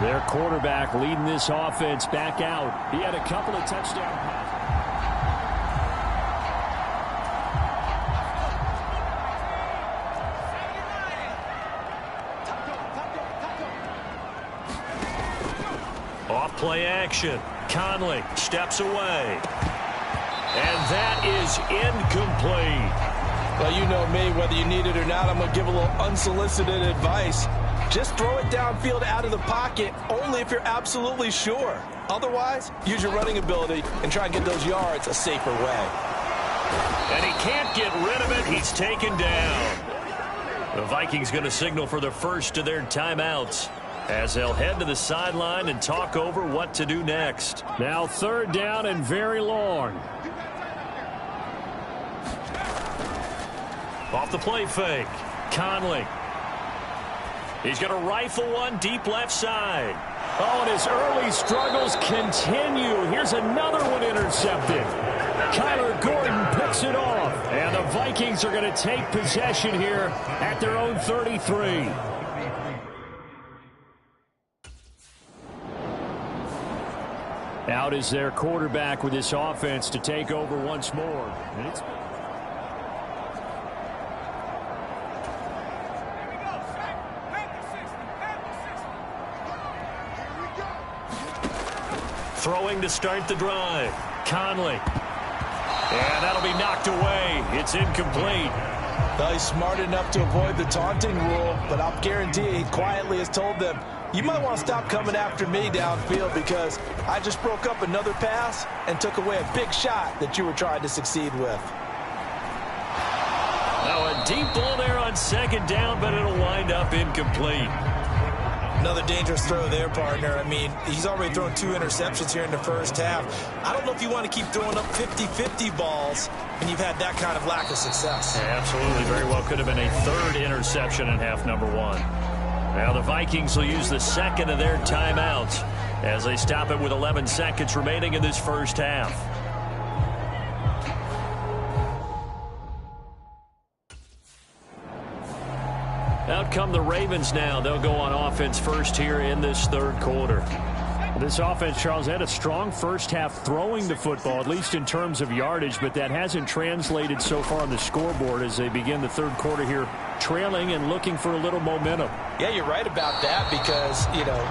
Their quarterback leading this offense back out. He had a couple of touchdown passes. Off play action. Conley steps away. And that is incomplete. Well, you know me, whether you need it or not, I'm going to give a little unsolicited advice. Just throw it downfield out of the pocket only if you're absolutely sure. Otherwise, use your running ability and try and get those yards a safer way. And he can't get rid of it. He's taken down. The Vikings going to signal for the first of their timeouts as they'll head to the sideline and talk over what to do next. Now 3rd down and very long. Off the play fake. Conley. He's going to rifle one deep left side. Oh, and his early struggles continue. Here's another one intercepted. Kyler Gordon picks it off. And the Vikings are going to take possession here at their own 33. Out is their quarterback with this offense to take over once more. And it's throwing to start the drive. Conley. And that'll be knocked away. It's incomplete. Well, he's smart enough to avoid the taunting rule, but I'll guarantee he quietly has told them, you might want to stop coming after me downfield because I just broke up another pass and took away a big shot that you were trying to succeed with. Now a deep ball there on 2nd down, but it'll wind up incomplete. Another dangerous throw there, partner. I mean, he's already thrown 2 interceptions here in the first half. I don't know if you want to keep throwing up 50-50 balls when you've had that kind of lack of success. Yeah, absolutely. Very well could have been a 3rd interception in half number 1. Now the Vikings will use the 2nd of their timeouts as they stop it with 11 seconds remaining in this first half. Out come the Ravens now. They'll go on offense first here in this 3rd quarter. This offense, Charles, had a strong first half throwing the football, at least in terms of yardage, but that hasn't translated so far on the scoreboard as they begin the third quarter here, trailing and looking for a little momentum. Yeah, you're right about that because,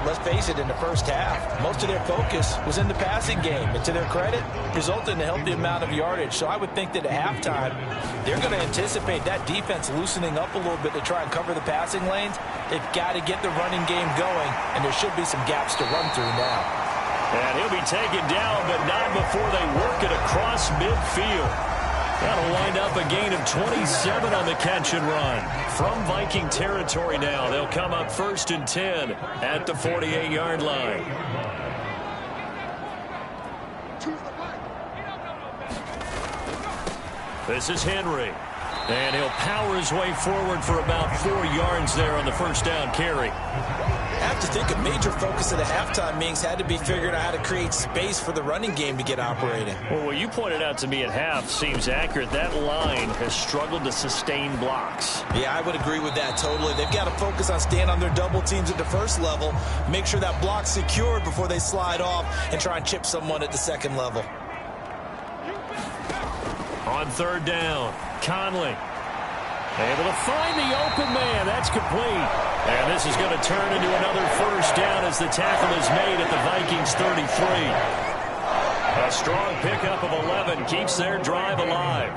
let's face it, in the first half, most of their focus was in the passing game. And to their credit, resulted in a healthy amount of yardage. So I would think that at halftime, they're going to anticipate that defense loosening up a little bit to try and cover the passing lanes. They've got to get the running game going, and there should be some gaps to run through now. And he'll be taken down, but not before they work it across midfield. That'll wind up a gain of 27 on the catch and run. From Viking territory now, they'll come up 1st and 10 at the 48-yard line. This is Henry. And he'll power his way forward for about 4 yards there on the first down carry. I have to think a major focus at the halftime meetings had to be figuring out how to create space for the running game to get operating. Well, what you pointed out to me at half seems accurate. That line has struggled to sustain blocks. Yeah, I would agree with that totally. They've got to focus on staying on their double teams at the first level, make sure that block's secured before they slide off and try and chip someone at the second level. On 3rd down, Conley able to find the open man. That's complete. And this is going to turn into another first down as the tackle is made at the Vikings 33. A strong pickup of 11 keeps their drive alive.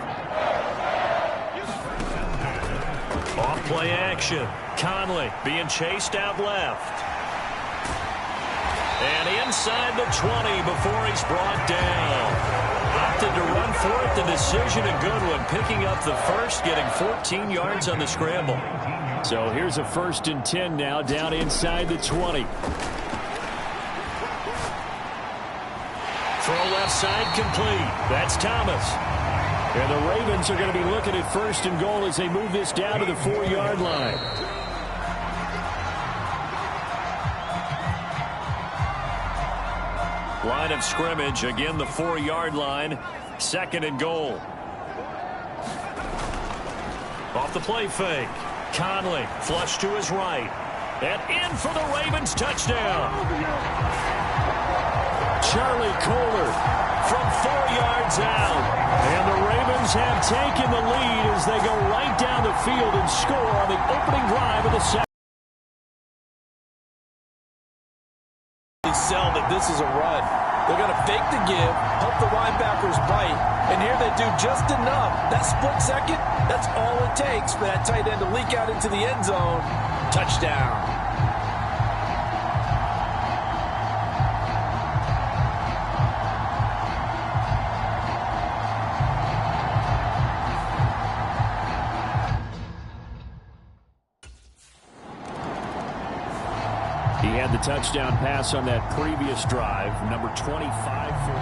Off play action. Conley being chased out left. And inside the 20 before he's brought down. Opted to run for it. The decision a good one. Picking up the first, getting 14 yards on the scramble. So here's a 1st and 10 now down inside the 20. Throw left side complete. That's Thomas. And the Ravens are going to be looking at 1st and goal as they move this down to the 4-yard line. Line of scrimmage, again the 4-yard line. 2nd and goal. Off the play fake. Conley, flush to his right. And in for the Ravens touchdown. Charlie Kohler from 4 yards out. And the Ravens have taken the lead as they go right down the field and score on the opening drive of the second. Sell that this is a run. They're going to fake the give, help the linebackers bite, and here they do just enough. That split second, that's all it takes for that tight end to leak out into the end zone. Touchdown. He had the touchdown pass on that previous drive, number 25 for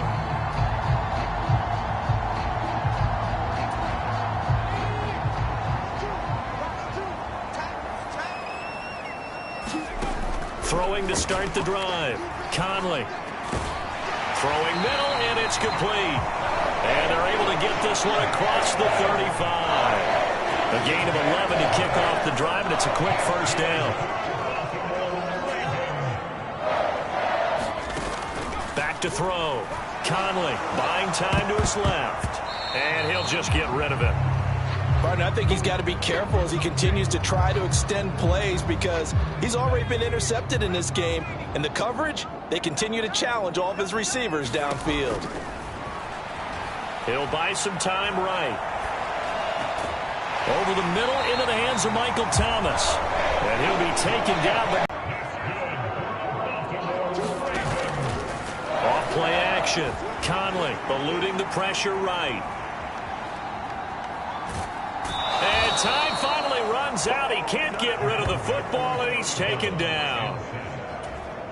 Throwing to start the drive. Conley. Throwing middle, and it's complete. And they're able to get this one across the 35. A gain of 11 to kick off the drive, and it's a quick first down. Back to throw. Conley buying time to his left. And he'll just get rid of it. Partner, I think he's got to be careful as he continues to try to extend plays because he's already been intercepted in this game. And the coverage, they continue to challenge all of his receivers downfield. He'll buy some time right. Over the middle into the hands of Michael Thomas. And he'll be taken down. But off play action. Conley eluding the pressure right. And time finally runs out. He can't get rid of the football, and he's taken down.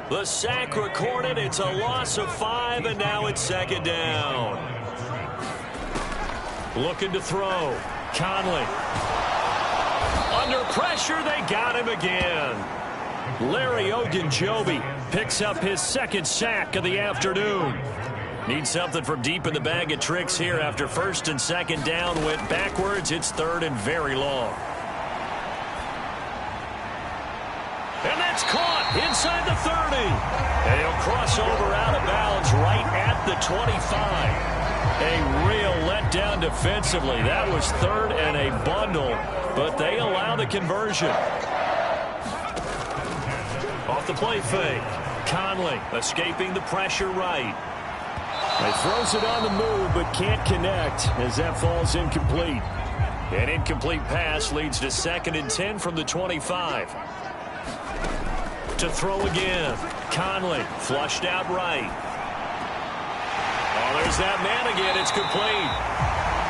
The sack recorded. It's a loss of 5, and now it's second down. Looking to throw. Conley. Under pressure, they got him again. Larry Ogunjobi picks up his second sack of the afternoon. Need something from deep in the bag of tricks here after first and second down went backwards. It's third and very long. And that's caught inside the 30. And he'll cross over out of bounds right at the 25. A real letdown defensively. That was third and a bundle, but they allow the conversion. Off the play fake. Conley escaping the pressure right. He throws it on the move, but can't connect as that falls incomplete. An incomplete pass leads to 2nd and 10 from the 25. To throw again. Conley flushed out right. Oh, there's that man again. It's complete.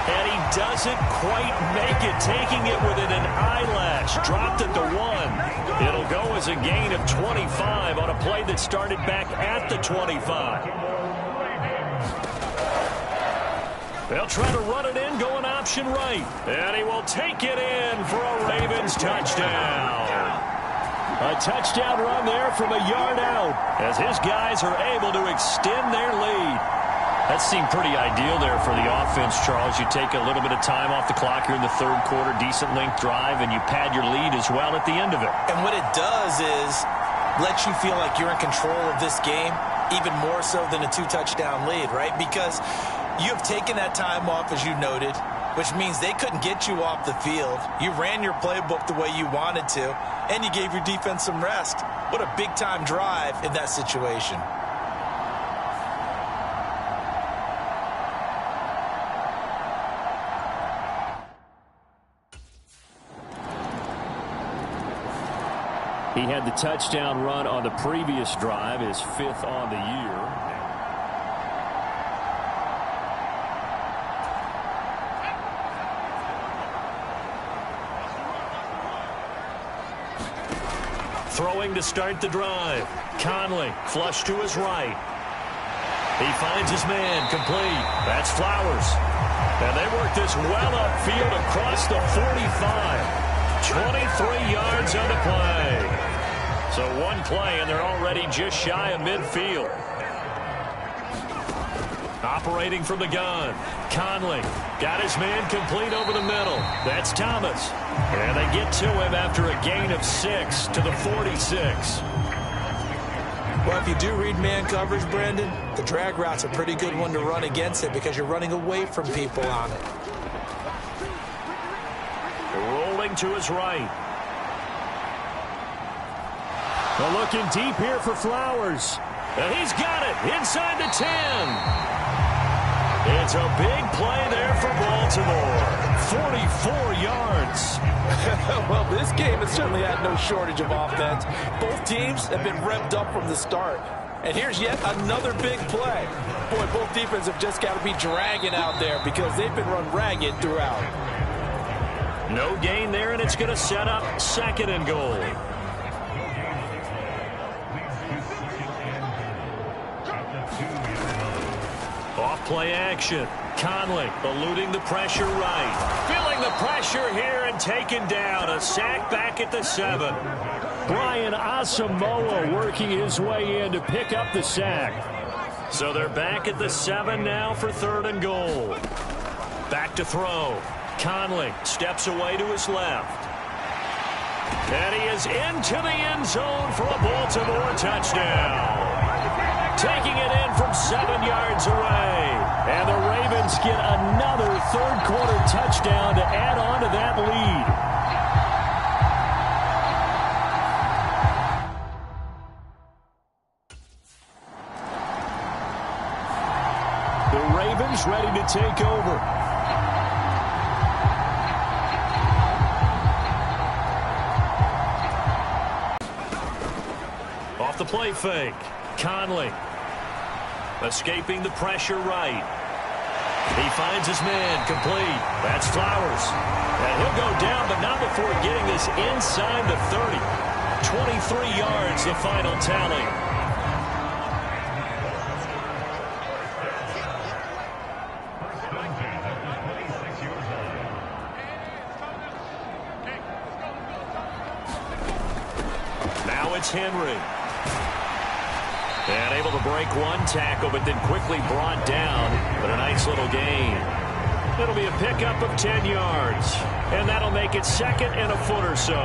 And he doesn't quite make it, taking it within an eyelash. Dropped at the 1. It'll go as a gain of 25 on a play that started back at the 25. They'll try to run it in, going option right. And he will take it in for a Ravens touchdown. A touchdown run there from a yard out as his guys are able to extend their lead. That seemed pretty ideal there for the offense, Charles. You take a little bit of time off the clock here in the third quarter, decent length drive, and you pad your lead as well at the end of it. And what it does is let you feel like you're in control of this game, even more so than a 2-touchdown lead, right? Because you have taken that time off, as you noted, which means they couldn't get you off the field. You ran your playbook the way you wanted to, and you gave your defense some rest. What a big-time drive in that situation. He had the touchdown run on the previous drive, his 5th on the year. Throwing to start the drive. Conley, flush to his right. He finds his man, complete. That's Flowers. And they work this well upfield across the 45. 23 yards on the play. So one play, and they're already just shy of midfield. Operating from the gun. Conley got his man complete over the middle. That's Thomas. And they get to him after a gain of 6 to the 46. Well, if you do read man coverage, Brandon, the drag route's a pretty good one to run against it because you're running away from people on it. Rolling to his right. They're looking deep here for Flowers. And he's got it inside the 10. It's a big play there for Baltimore. 44 yards. Well, this game has certainly had no shortage of offense. Both teams have been revved up from the start. And here's yet another big play. Boy, both defenses have just got to be dragging out there because they've been run ragged throughout. No gain there, and it's going to set up 2nd and goal. Off-play action. Conley eluding the pressure right. Feeling the pressure here and taken down. A sack back at the 7. Brian Asamoah working his way in to pick up the sack. So they're back at the 7 now for 3rd and goal. Back to throw. Conley steps away to his left. And he is into the end zone for a Baltimore touchdown. Taking it in from 7 yards away. And the Ravens get another third-quarter touchdown to add on to that lead. The Ravens ready to take over. Off the play fake. Conley escaping the pressure right. He finds his man complete. That's Flowers. And he'll go down, but not before getting this inside the 30. 23 yards, the final tally. Now it's Henry. And able to break one tackle, but then quickly brought down. But a nice little gain. It'll be a pickup of 10 yards. And that'll make it 2nd and a foot or so.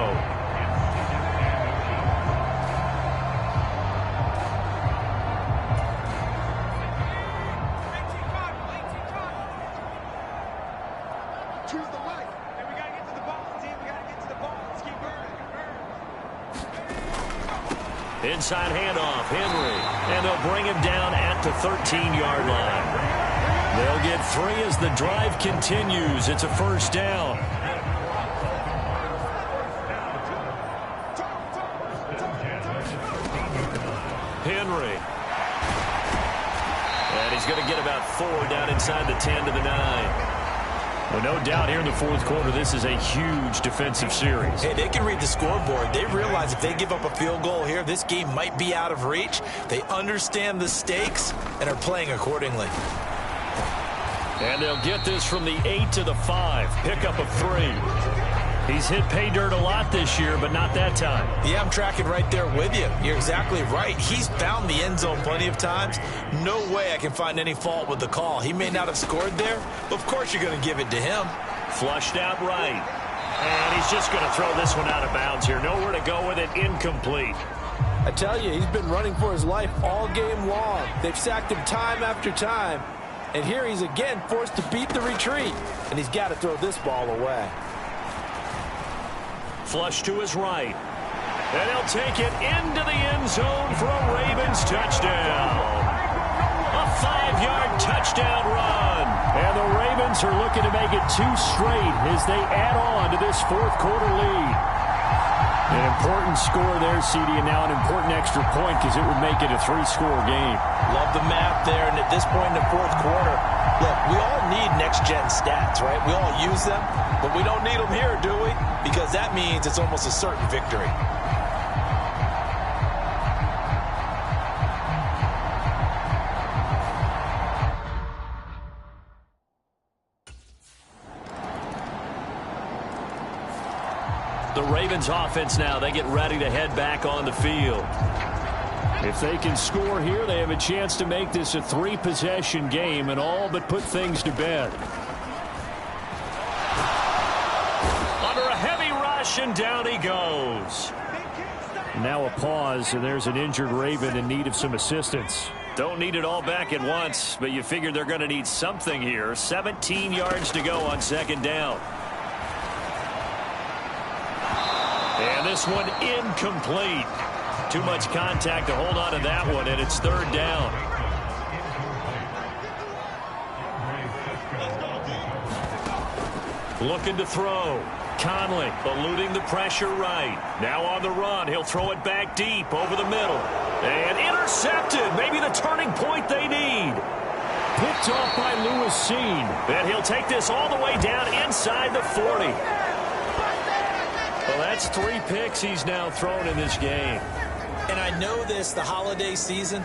Inside handoff, Henry. And they'll bring him down at the 13-yard line. They'll get 3 as the drive continues. It's a first down. Henry. And he's going to get about 4 down inside the 10 to the 9. Well, no doubt here in the fourth quarter, this is a huge defensive series. Hey, they can read the scoreboard. They realize if they give up a field goal here, this game might be out of reach. They understand the stakes and are playing accordingly. And they'll get this from the 8 to the 5. Pickup of 3. He's hit pay dirt a lot this year, but not that time. Yeah, I'm tracking right there with you. You're exactly right. He's found the end zone plenty of times. No way I can find any fault with the call. He may not have scored there, but of course you're going to give it to him. Flushed out right. And he's just going to throw this one out of bounds here. Nowhere to go with it. Incomplete. I tell you, he's been running for his life all game long. They've sacked him time after time. And here he's again forced to beat the retreat. And he's got to throw this ball away. Flush to his right. And he'll take it into the end zone for a Ravens touchdown. A 5-yard touchdown run. And the Ravens are looking to make it 2 straight as they add on to this fourth quarter lead. An important score there, CD, and now an important extra point because it would make it a 3-score game. Love the map there, and at this point in the fourth quarter, look, we all need next-gen stats, right? We all use them, but we don't need them here, do we? Because that means it's almost a certain victory. The Ravens offense now, they get ready to head back on the field. If they can score here, they have a chance to make this a 3-possession game and all but put things to bed. Under a heavy rush, and down he goes. Now a pause, and there's an injured Raven in need of some assistance. Don't need it all back at once, but you figure they're going to need something here. 17 yards to go on second down. And this one incomplete. Too much contact to hold on to that one, and it's third down. Looking to throw. Conley eluding the pressure right. Now on the run. He'll throw it back deep over the middle. And intercepted. Maybe the turning point they need. Picked off by Lewis Seen. And he'll take this all the way down inside the 40. Well, that's 3 picks he's now thrown in this game. And I know this, the holiday season,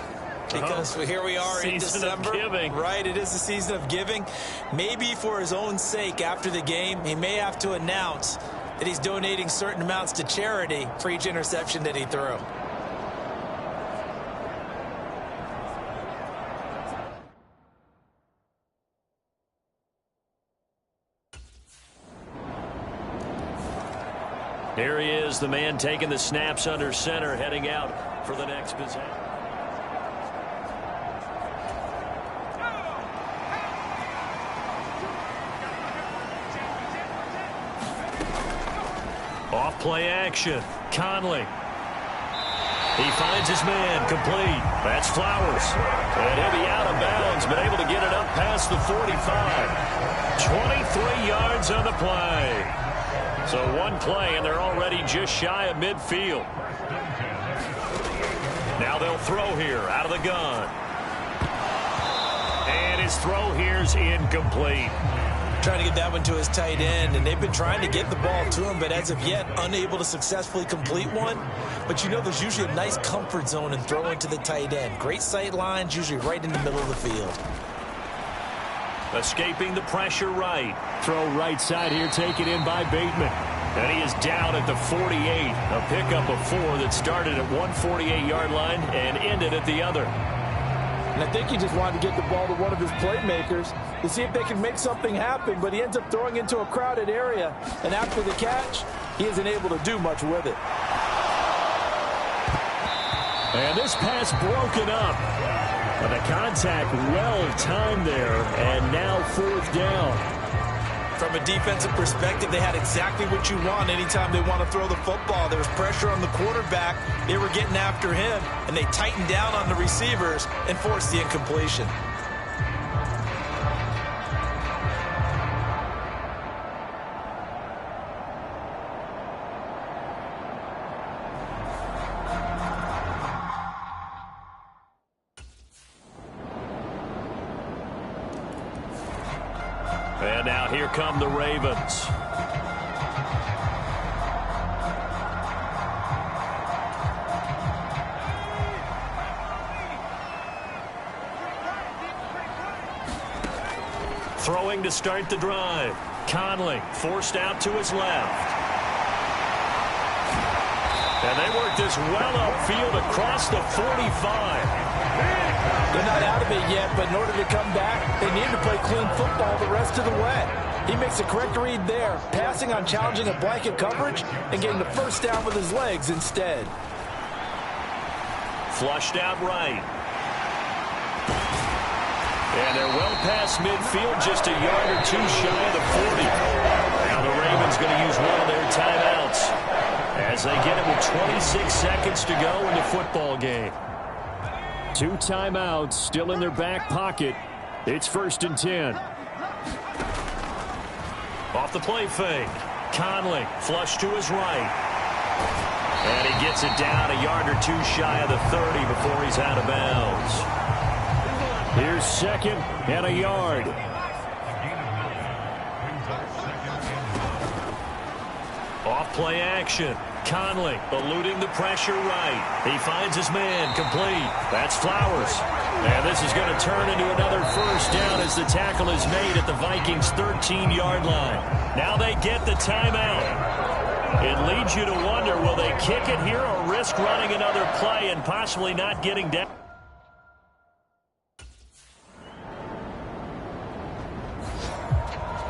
because here we are in December. Right, it is the season of giving. Maybe for his own sake after the game, he may have to announce that he's donating certain amounts to charity for each interception that he threw. Here he is, the man taking the snaps under center, heading out for the next possession. Off play action. Conley. He finds his man, complete. That's Flowers. And he'll be out of bounds, but able to get it up past the 45. 23 yards on the play. So one play, and they're already just shy of midfield. Now they'll throw here out of the gun. And his throw here's incomplete. Trying to get that one to his tight end, and they've been trying to get the ball to him, but as of yet, unable to successfully complete one. But you know there's usually a nice comfort zone in throwing to the tight end. Great sight lines, usually right in the middle of the field. Escaping the pressure right. Throw right side here, taken in by Bateman. And he is down at the 48. A pickup of 4 that started at 148-yard line and ended at the other. And I think he just wanted to get the ball to one of his playmakers to see if they can make something happen, but he ends up throwing into a crowded area. And after the catch, he isn't able to do much with it. And this pass broken up. But the contact well timed there, and now fourth down. From a defensive perspective, they had exactly what you want anytime they want to throw the football. There was pressure on the quarterback. They were getting after him, and they tightened down on the receivers and forced the incompletion. And now here come the Ravens. Throwing to start the drive. Conley forced out to his left. And they work this well upfield across the 45. They're not out of it yet, but in order to come back, they need to play clean football the rest of the way. He makes a correct read there, passing on challenging a blanket coverage and getting the first down with his legs instead. Flushed out right. And they're well past midfield, just a yard or two shy of the 40. Now the Ravens going to use one of their timeouts as they get it with 26 seconds to go in the football game. 2 timeouts still in their back pocket. It's 1st and 10. Off the play fake. Conley flush to his right. And he gets it down a yard or two shy of the 30 before he's out of bounds. Here's 2nd and a yard. Off play action. Conley eluding the pressure right. He finds his man complete. That's Flowers. And this is going to turn into another first down as the tackle is made at the Vikings' 13-yard line. Now they get the timeout. It leads you to wonder, will they kick it here or risk running another play and possibly not getting down?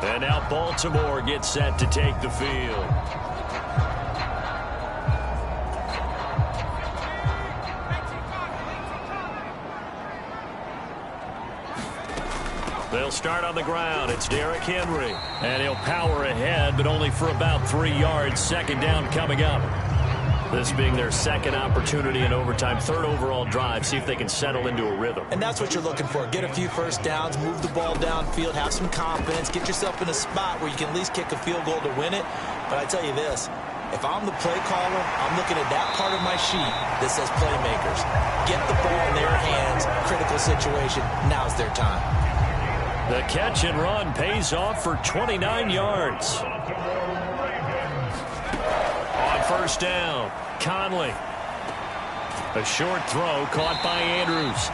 And now Baltimore gets set to take the field. They'll start on the ground. It's Derrick Henry. And he'll power ahead, but only for about 3 yards. 2nd down coming up. This being their 2nd opportunity in overtime, 3rd overall drive. See if they can settle into a rhythm. And that's what you're looking for. Get a few first downs, move the ball downfield, have some confidence, get yourself in a spot where you can at least kick a field goal to win it. But I tell you this, if I'm the play caller, I'm looking at that part of my sheet that says playmakers. Get the ball in their hands, critical situation, now's their time. The catch and run pays off for 29 yards. On 1st down, Conley. A short throw caught by Andrews.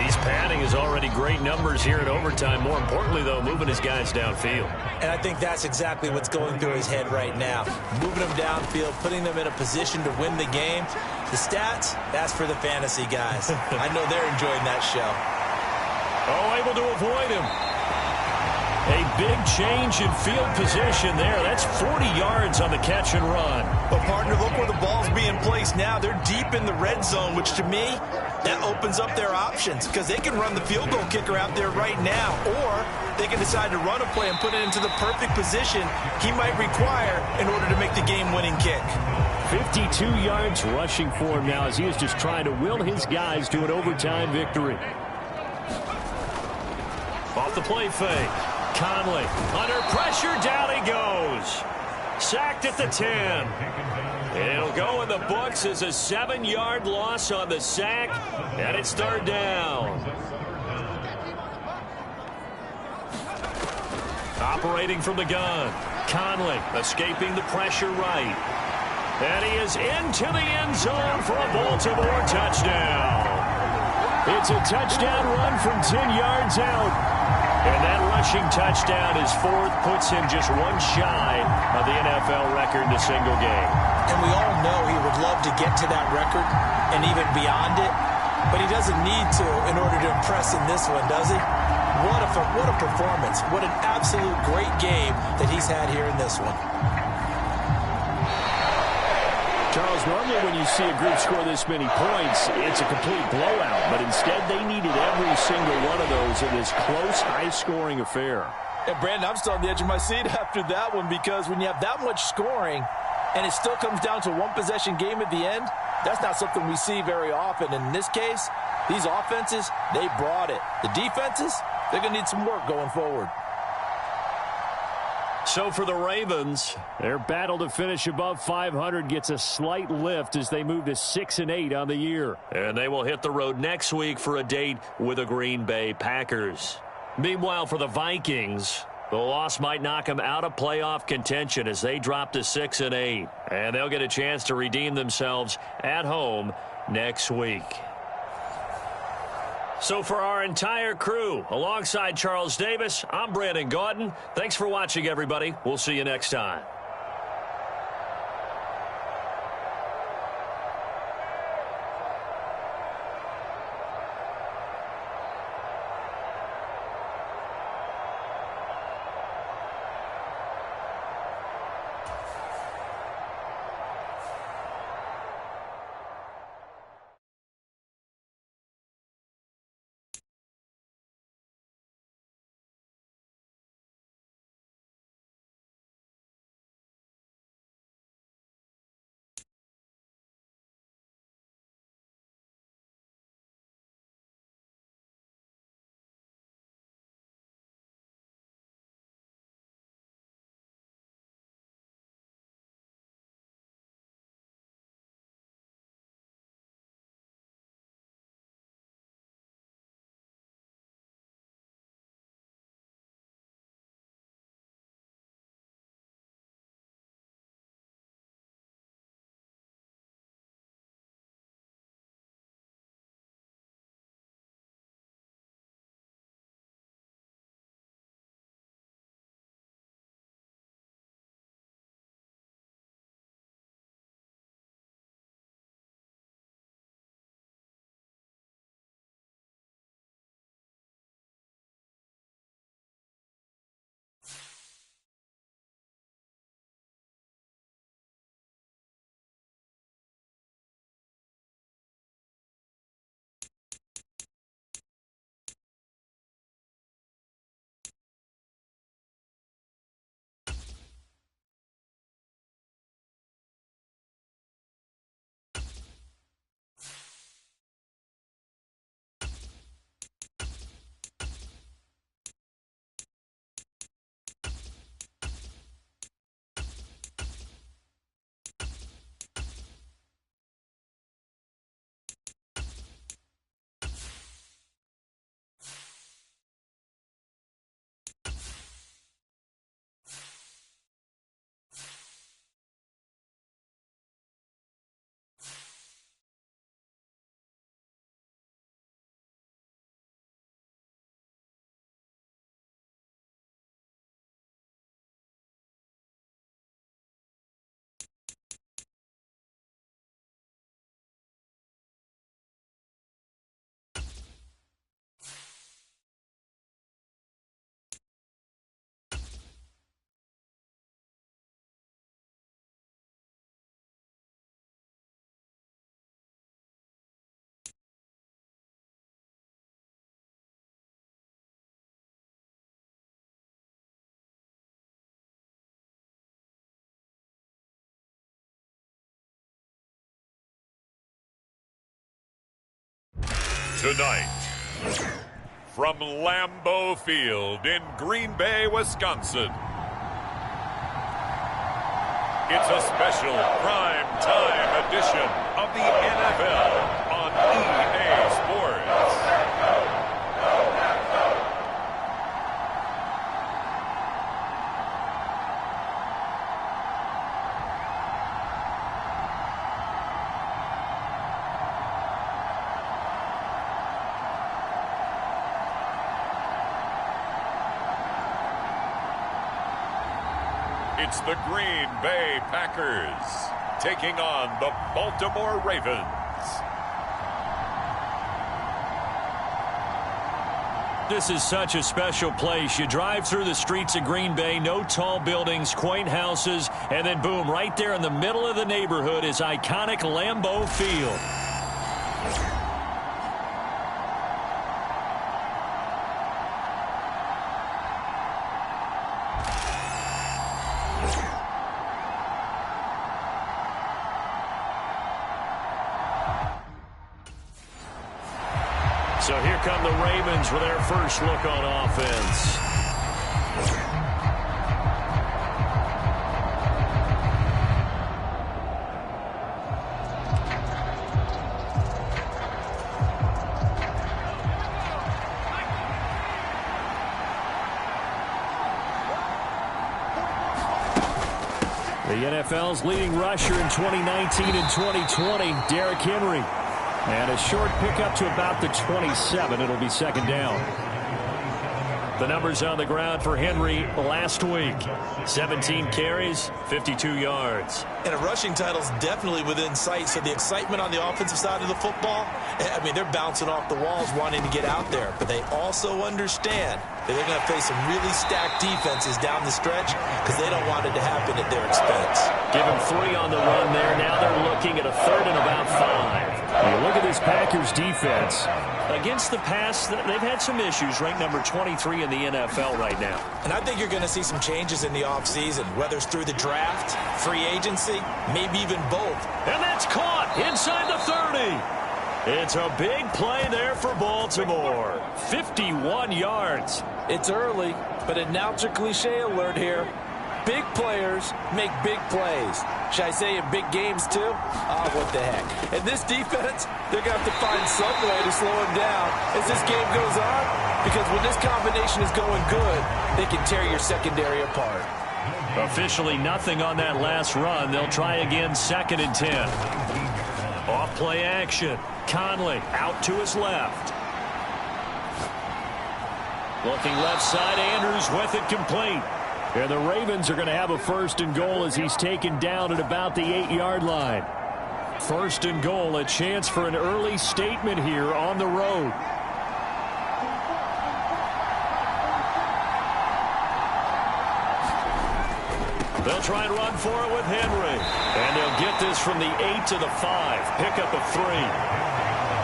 He's padding his already great numbers here in overtime. More importantly, though, moving his guys downfield. And I think that's exactly what's going through his head right now. Moving them downfield, putting them in a position to win the game. The stats, that's for the fantasy guys. I know they're enjoying that show. Oh, able to avoid him. A big change in field position there. That's 40 yards on the catch and run. But, partner, look where the ball's being placed now. They're deep in the red zone, which to me, that opens up their options because they can run the field goal kicker out there right now, or they can decide to run a play and put it into the perfect position he might require in order to make the game-winning kick. 52 yards rushing for him now as he is just trying to will his guys to an overtime victory. Off the play fake. Conley under pressure, down he goes. Sacked at the 10. It'll go in the books as a 7-yard loss on the sack, and it's 3rd down. Operating from the gun. Conley escaping the pressure right. And he is into the end zone for a Baltimore touchdown. It's a touchdown run from 10 yards out. And that rushing touchdown is 4th, puts him just one shy of the NFL record in a single game. And we all know he would love to get to that record and even beyond it, but he doesn't need to in order to impress in this one, does he? What a performance. What an absolute great game that he's had here in this one. Charles, normally when you see a group score this many points, it's a complete blowout. But instead, they needed every single one of those in this close, high-scoring affair. And, Brandon, I'm still on the edge of my seat after that one because when you have that much scoring and it still comes down to a one-possession game at the end, that's not something we see very often. And in this case, these offenses, they brought it. The defenses, they're going to need some work going forward. So for the Ravens, their battle to finish above 500 gets a slight lift as they move to 6-8 on the year. And they will hit the road next week for a date with the Green Bay Packers. Meanwhile, for the Vikings, the loss might knock them out of playoff contention as they drop to 6-8. And they'll get a chance to redeem themselves at home next week. So for our entire crew, alongside Charles Davis, I'm Brandon Gaudin. Thanks for watching, everybody. We'll see you next time. Tonight, from Lambeau Field in Green Bay, Wisconsin, it's a special prime time edition of the NFL on EA Sports. It's the Green Bay Packers taking on the Baltimore Ravens. This is such a special place. You drive through the streets of Green Bay, no tall buildings, quaint houses, and then boom, right there in the middle of the neighborhood is iconic Lambeau Field. So here come the Ravens with their first look on offense. The NFL's leading rusher in 2019 and 2020, Derrick Henry. And a short pickup to about the 27. It'll be second down. The numbers on the ground for Henry last week. 17 carries, 52 yards. And a rushing title's definitely within sight, so the excitement on the offensive side of the football, I mean, they're bouncing off the walls wanting to get out there. But they also understand that they're going to face some really stacked defenses down the stretch because they don't want it to happen at their expense. Give him 3 on the run there. Now they're looking at a third and about 5. You look at this Packers defense. Against the pass, they've had some issues. Ranked number 23 in the NFL right now. And I think you're going to see some changes in the offseason, whether it's through the draft, free agency, maybe even both. And that's caught inside the 30. It's a big play there for Baltimore. 51 yards. It's early, but announcer cliche alert here. Big players make big plays. Should I say in big games too? Oh, what the heck. And this defense, they're going to have to find some way to slow him down as this game goes on, because when this combination is going good, they can tear your secondary apart. Officially nothing on that last run. They'll try again, 2nd and 10. Off play action. Conley out to his left. Looking left side, Andrews with it complete. And the Ravens are going to have a 1st and goal as he's taken down at about the 8-yard line. 1st and goal, a chance for an early statement here on the road. They'll try and run for it with Henry. And they'll get this from the 8 to the 5. Pickup of 3.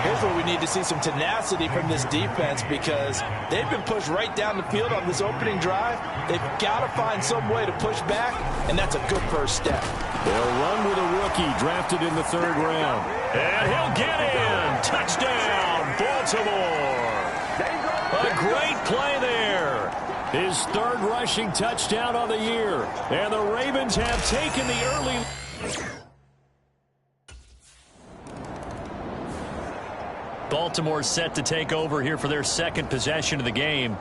Here's where we need to see some tenacity from this defense, because they've been pushed right down the field on this opening drive. They've got to find some way to push back, and that's a good first step. They'll run with a rookie drafted in the 3rd round. And he'll get in. Touchdown, Baltimore. A great play there. His 3rd rushing touchdown on the year. And the Ravens have taken the early... Baltimore set to take over here for their 2nd possession of the game.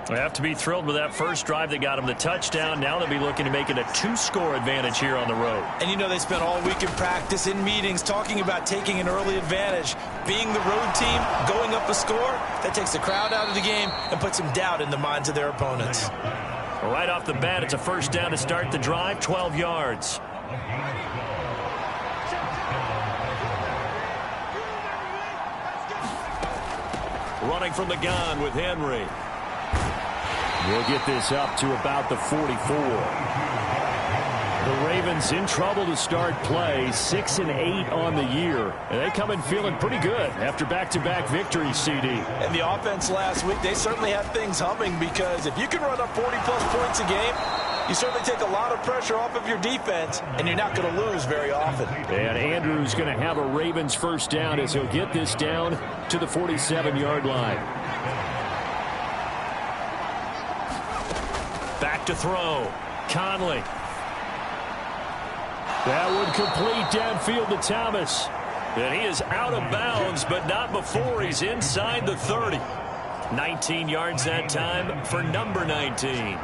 They have to be thrilled with that first drive that got them the touchdown. Now they'll be looking to make it a 2-score advantage here on the road. And you know, they spent all week in practice, in meetings, talking about taking an early advantage. Being the road team, going up a score, that takes the crowd out of the game and puts some doubt in the minds of their opponents. Right off the bat, it's a 1st down to start the drive, 12 yards. Running from the gun with Henry. We'll get this up to about the 44. The Ravens in trouble to start play, 6 and 8 on the year. And they come in feeling pretty good after back-to-back victories, CD. And the offense last week, they certainly have things humming, because if you can run up 40-plus points a game, you certainly take a lot of pressure off of your defense, and you're not going to lose very often. And Andrews going to have a Ravens 1st down as he'll get this down to the 47-yard line. Back to throw. Conley. That would complete downfield to Thomas. And he is out of bounds, but not before he's inside the 30. 19 yards that time for number 19.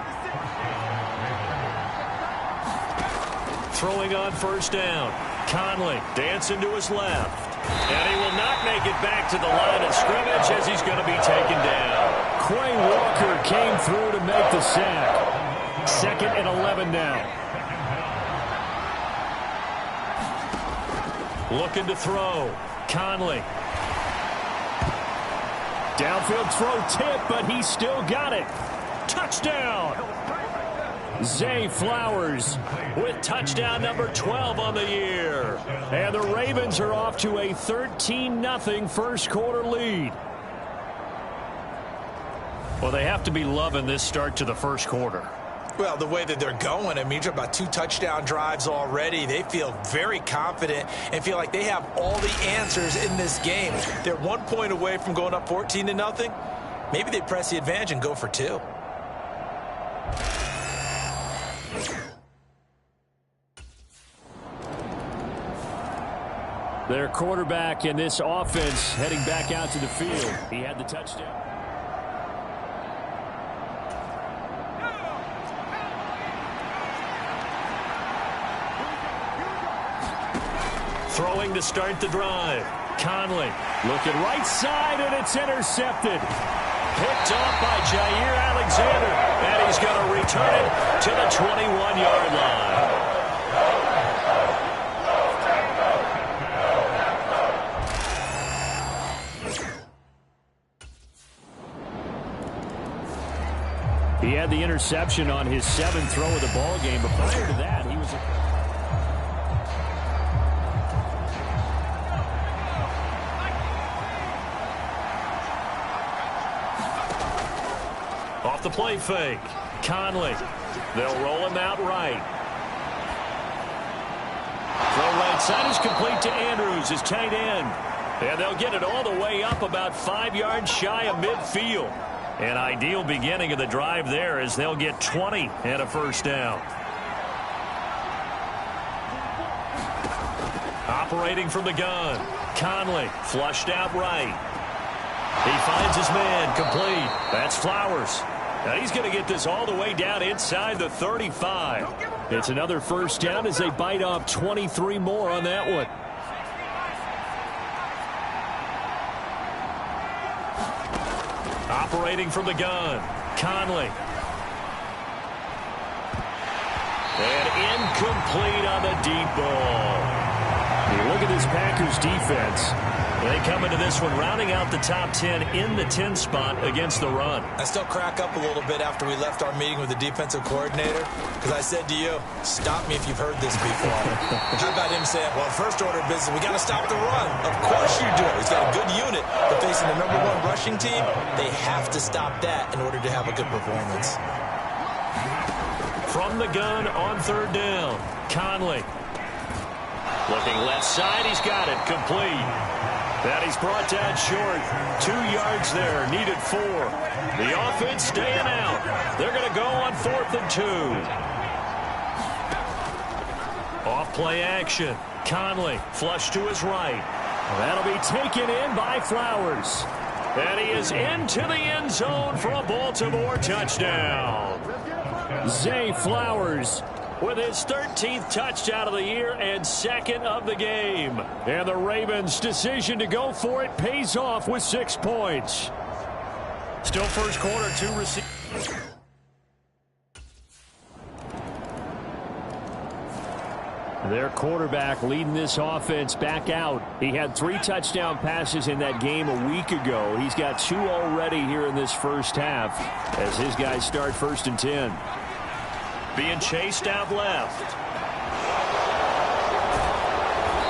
Throwing on 1st down. Conley dancing to his left. And he will not make it back to the line of scrimmage as he's going to be taken down. Quay Walker came through to make the sack. 2nd and 11 now. Looking to throw. Conley. Downfield throw tip, but he still got it. Touchdown! Zay Flowers with touchdown number 12 on the year. And the Ravens are off to a 13-0 first quarter lead. Well, they have to be loving this start to the first quarter. Well, the way that they're going, I mean, you're about 2 touchdown drives already. They feel very confident and feel like they have all the answers in this game. They're 1 point away from going up 14-0. Maybe they press the advantage and go for 2. Their quarterback in this offense heading back out to the field. He had the touchdown. Throwing to start the drive. Conley looking right side, and it's intercepted. Picked off by Jair Alexander, and he's going to return it to the 21-yard line. He had the interception on his 7th throw of the ball game, but prior to that, he was off the play fake. Conley. They'll roll him out right. Throw right side is complete to Andrews, his tight end. And they'll get it all the way up about 5 yards shy of midfield. An ideal beginning of the drive there as they'll get 20 and a first down. Operating from the gun. Conley flushed out right. He finds his man complete. That's Flowers. Now he's going to get this all the way down inside the 35. It's another first down as they bite off 23 more on that one. Operating from the gun. Conley. And incomplete on the deep ball. You look at this Packers defense. They come into this one rounding out the top 10 in the 10 spot against the run. I still crack up a little bit after we left our meeting with the defensive coordinator because I said to you, stop me if you've heard this before. How about him saying, well, first order of business, we got to stop the run. Of course you do. He's got a good unit, but facing the #1 rushing team, they have to stop that in order to have a good performance. From the gun on 3rd down, Conley. Looking left side, he's got it, complete. That he's brought down short. 2 yards there, needed 4. The offense staying out. They're going to go on 4th and 2. Off play action. Conley flush to his right. That'll be taken in by Flowers. And he is into the end zone for a Baltimore touchdown. Zay Flowers with his 13th touchdown of the year and 2nd of the game. And the Ravens' decision to go for it pays off with 6 points. Still first quarter, 2 receivers. Their quarterback leading this offense back out. He had 3 touchdown passes in that game a week ago. He's got 2 already here in this first half as his guys start 1st and 10. Being chased out left.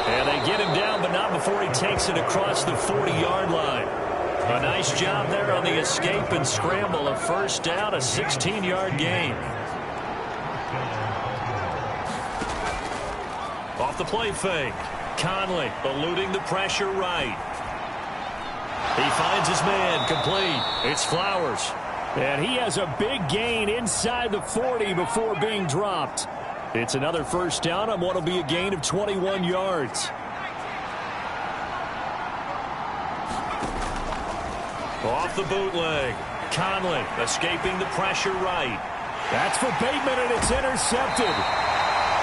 And they get him down, but not before he takes it across the 40-yard line. A nice job there on the escape and scramble. A first down, a 16-yard gain. Off the play fake. Conley eluding the pressure right. He finds his man complete. It's Flowers. And he has a big gain inside the 40 before being dropped. It's another first down on what will be a gain of 21 yards. Off the bootleg. Conley escaping the pressure right. That's for Bateman, and it's intercepted.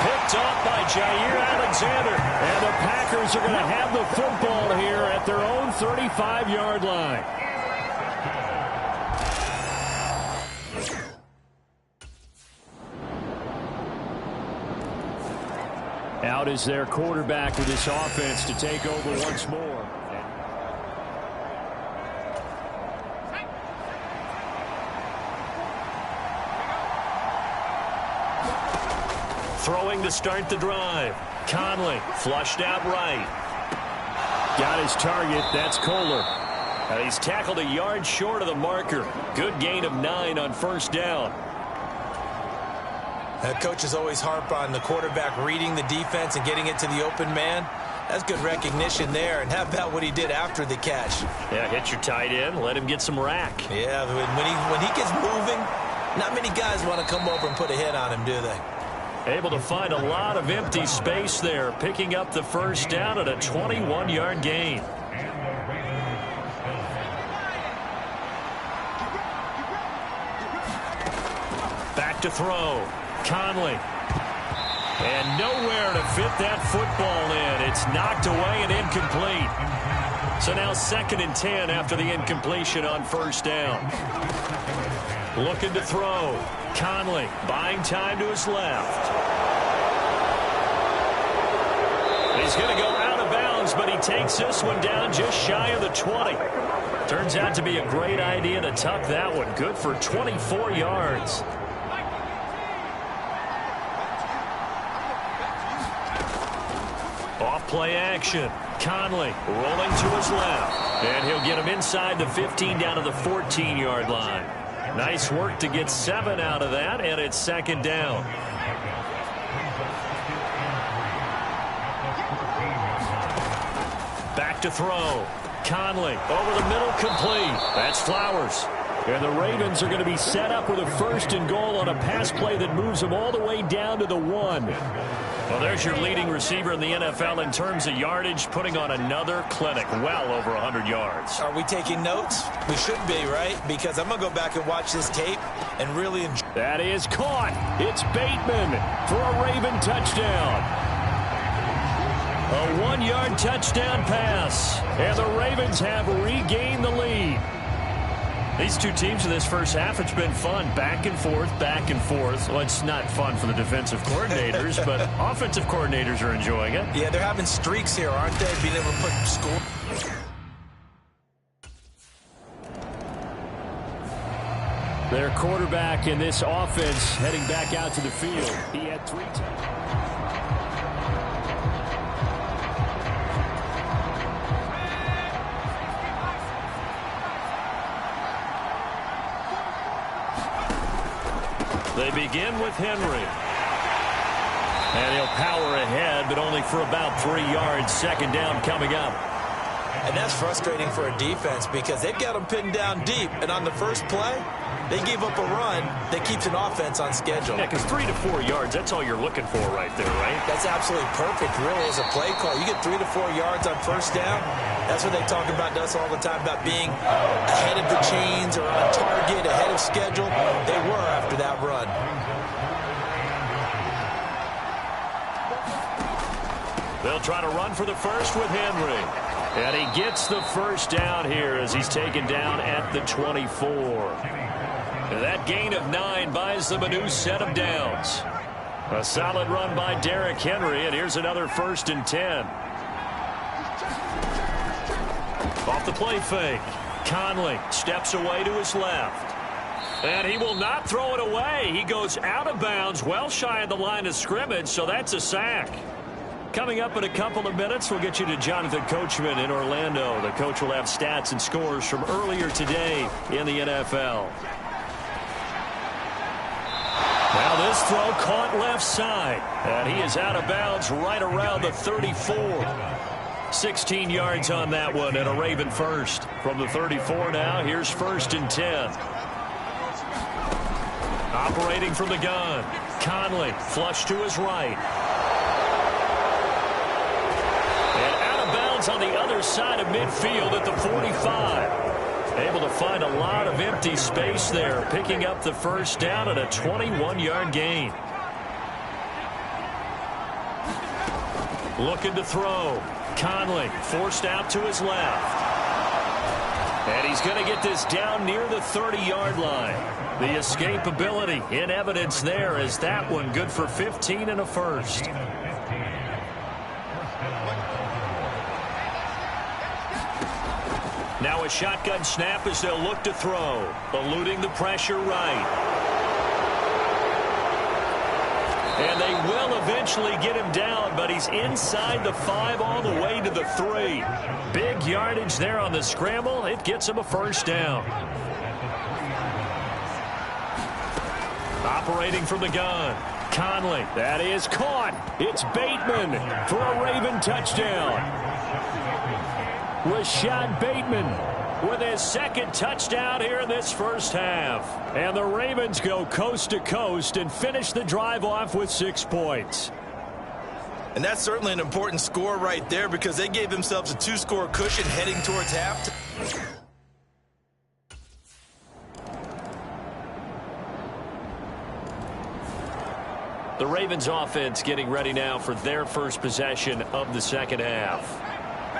Picked off by Jair Alexander. And the Packers are going to have the football here at their own 35-yard line. Out is their quarterback with this offense to take over once more. Throwing to start the drive. Conley flushed out right. Got his target. That's Kohler. And he's tackled a yard short of the marker. Good gain of 9 on first down. Coaches always harp on the quarterback reading the defense and getting it to the open man. That's good recognition there. And how about what he did after the catch? Yeah, hit your tight end. Let him get some rack. Yeah, when he gets moving, not many guys want to come over and put a hit on him, do they? Able to find a lot of empty space there, picking up the first down at a 21-yard gain. Back to throw. Conley. And nowhere to fit that football in. It's knocked away and incomplete. So now 2nd and 10 after the incompletion on first down. Looking to throw. Conley buying time to his left. He's going to go out of bounds, but he takes this one down just shy of the 20. Turns out to be a great idea to tuck that one. Good for 24 yards. Off play action. Conley rolling to his left. And he'll get him inside the 15 down to the 14-yard line. Nice work to get 7 out of that, and it's 2nd down. Back to throw. Conley over the middle, complete. That's Flowers. And the Ravens are going to be set up with a 1st and goal on a pass play that moves them all the way down to the 1. Well, there's your leading receiver in the NFL in terms of yardage, putting on another clinic, well over 100 yards. Are we taking notes? We should be, right? Because I'm going to go back and watch this tape and really enjoy. That is caught. It's Bateman for a Raven touchdown. A 1-yard touchdown pass. And the Ravens have regained the lead. These two teams in this first half, it's been fun. Back and forth, back and forth. Well, it's not fun for the defensive coordinators, but offensive coordinators are enjoying it. Yeah, they're having streaks here, aren't they? Being able to put score. Their quarterback in this offense heading back out to the field. He had 3 touchdowns. They begin with Henry. And he'll power ahead, but only for about 3 yards. 2nd down coming up. And that's frustrating for a defense because they've got them pinned down deep. And on the first play, they give up a run that keeps an offense on schedule. Yeah, because 3 to 4 yards, that's all you're looking for right there, right? That's absolutely perfect, really, as a play call. You get 3 to 4 yards on first down. That's what they talk about to us all the time, about being ahead of the chains or on target, ahead of schedule. They were after that run. They'll try to run for the first with Henry. And he gets the first down here as he's taken down at the 24. That gain of 9 buys them a new set of downs. A solid run by Derrick Henry, and here's another 1st and 10. Off the play fake. Conley steps away to his left. And he will not throw it away. He goes out of bounds, well shy of the line of scrimmage, so that's a sack. Coming up in a couple of minutes, we'll get you to Jonathan Coachman in Orlando. The coach will have stats and scores from earlier today in the NFL. Now this throw caught left side. And he is out of bounds right around the 34. 16 yards on that one and a Raven first. From the 34 now, here's 1st and 10. Operating from the gun. Conley flush to his right. And out of bounds on the other side of midfield at the 45. Able to find a lot of empty space there, picking up the first down at a 21-yard gain. Looking to throw. Conley forced out to his left. And he's going to get this down near the 30-yard line. The escapability in evidence there as that one good for 15 and a first. Now a shotgun snap as they'll look to throw. Eluding the pressure right. And they will eventually get him down, but he's inside the 5 all the way to the 3. Big yardage there on the scramble. It gets him a first down. Operating from the gun, Conley. That is caught. It's Bateman for a Raven touchdown. Rashad Bateman with his second touchdown here in this first half. And the Ravens go coast to coast and finish the drive off with 6 points. And that's certainly an important score right there because they gave themselves a 2-score cushion heading towards halftime. The Ravens offense getting ready now for their first possession of the second half.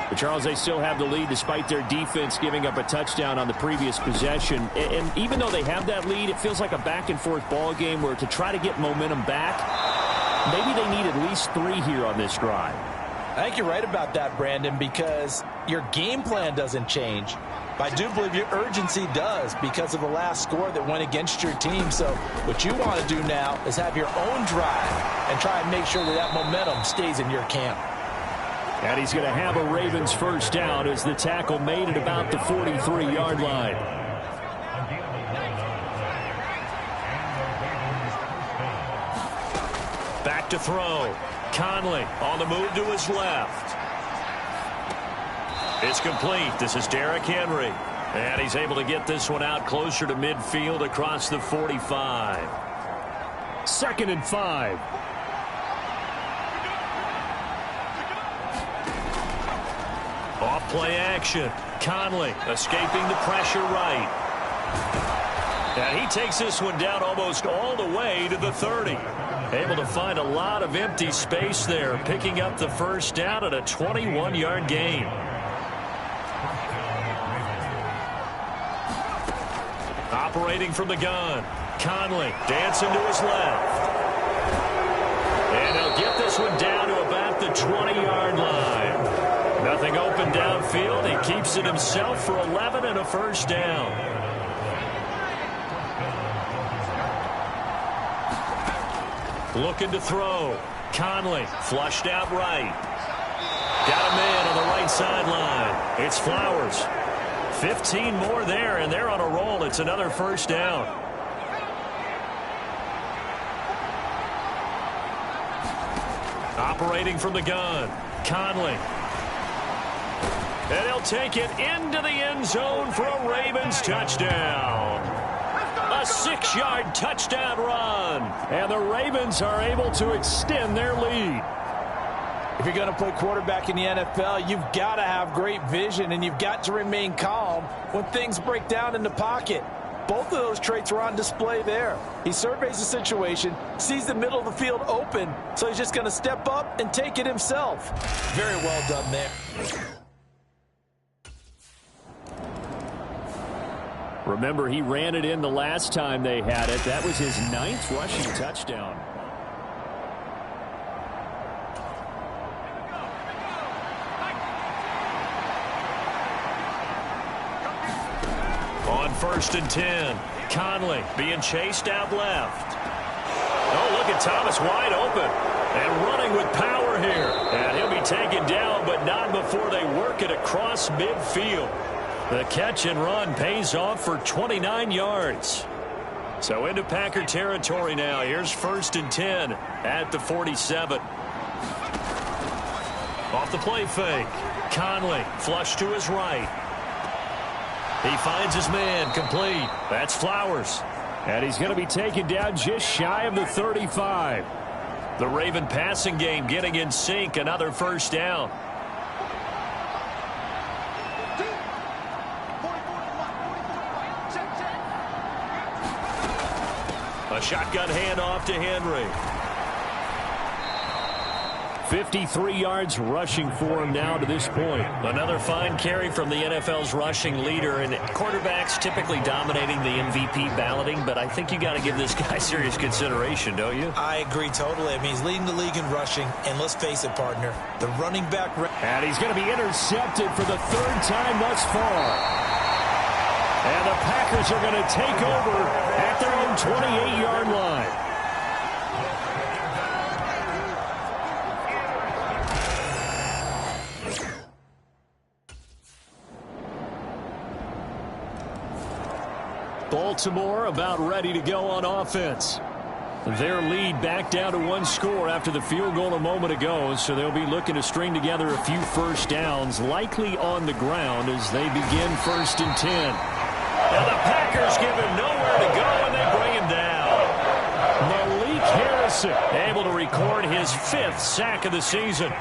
But Charles, they still have the lead despite their defense giving up a touchdown on the previous possession. And even though they have that lead, it feels like a back-and-forth ball game where to try to get momentum back, maybe they need at least 3 here on this drive. I think you're right about that, Brandon, because your game plan doesn't change. But I do believe your urgency does because of the last score that went against your team. So what you want to do now is have your own drive and try and make sure that that momentum stays in your camp. And he's going to have a Ravens first down as the tackle made at about the 43-yard line. Back to throw. Conley on the move to his left. It's complete. This is Derrick Henry. And he's able to get this one out closer to midfield across the 45. 2nd and 5. Off play action. Conley escaping the pressure right. And he takes this one down almost all the way to the 30. Able to find a lot of empty space there, picking up the first down at a 21-yard gain. Operating from the gun, Conley dancing to his left. And he'll get this one down to about the 20-yard line. Nothing open downfield. He keeps it himself for 11 and a first down. Looking to throw. Conley flushed out right. Got a man on the right sideline. It's Flowers. 15 more there, and they're on a roll. It's another first down. Operating from the gun, Conley. And he'll take it into the end zone for a Ravens touchdown. A 6-yard touchdown run. And the Ravens are able to extend their lead. If you're going to play quarterback in the NFL, you've got to have great vision, and you've got to remain calm when things break down in the pocket. Both of those traits were on display there. He surveys the situation, sees the middle of the field open, so he's just going to step up and take it himself. Very well done there. Remember, he ran it in the last time they had it. That was his 9th rushing touchdown. On 1st and 10, Conley being chased out left. Oh, look at Thomas wide open and running with power here. And he'll be taken down, but not before they work it across midfield. The catch and run pays off for 29 yards. So into Packer territory now. Here's 1st and 10 at the 47. Off the play fake. Conley flush to his right. He finds his man complete. That's Flowers. And he's going to be taken down just shy of the 35. The Raven passing game getting in sync. Another first down. A shotgun handoff to Henry. 53 yards rushing for him now to this point. Another fine carry from the NFL's rushing leader, and quarterbacks typically dominating the MVP balloting, but I think you got to give this guy serious consideration, don't you? I agree totally. I mean, he's leading the league in rushing, and let's face it, partner, the running back... And he's going to be intercepted for the 3rd time thus far. And the Packers are going to take over at their own 28-yard line. Baltimore about ready to go on offense. Their lead back down to one score after the field goal a moment ago, so they'll be looking to string together a few first downs, likely on the ground as they begin 1st and 10. Now the Packers give him nowhere to go, and they bring him down. Malik Harrison able to record his 5th sack of the season.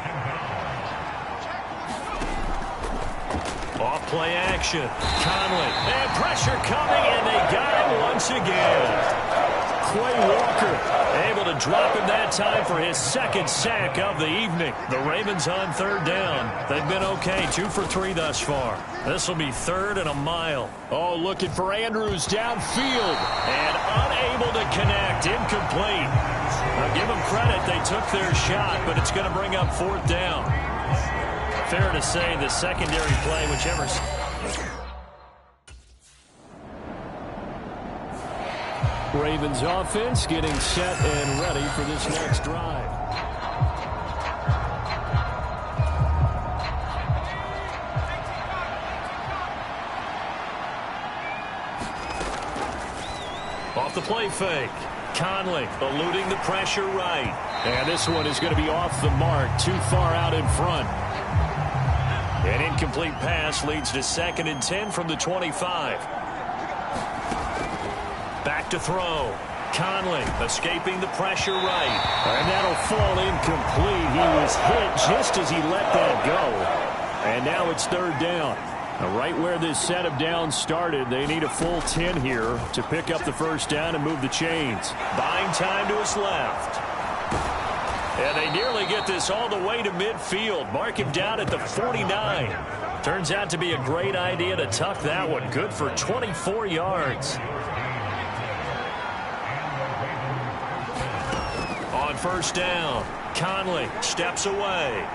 Off play action. Conley. And pressure coming, and they got him once again. Quay Walker able to drop him that time for his 2nd sack of the evening. The Ravens on 3rd down. They've been okay, 2 for 3 thus far. This will be 3rd and a mile. Oh, looking for Andrews downfield. And unable to connect. Incomplete. Now give them credit. They took their shot, but it's going to bring up 4th down. Fair to say the secondary play, whichever. Ravens offense getting set and ready for this next drive. Off the play fake. Conley eluding the pressure right. And this one is going to be off the mark, too far out in front. An incomplete pass leads to 2nd and 10 from the 25. Back to throw. Conley escaping the pressure right. And that'll fall incomplete. He was hit just as he let that go. And now it's 3rd down. Now right where this set of downs started, they need a full 10 here to pick up the 1st down and move the chains. Buying time to his left. And they nearly get this all the way to midfield. Mark him down at the 49. Turns out to be a great idea to tuck that one. Good for 24 yards. On 1st down, Conley steps away.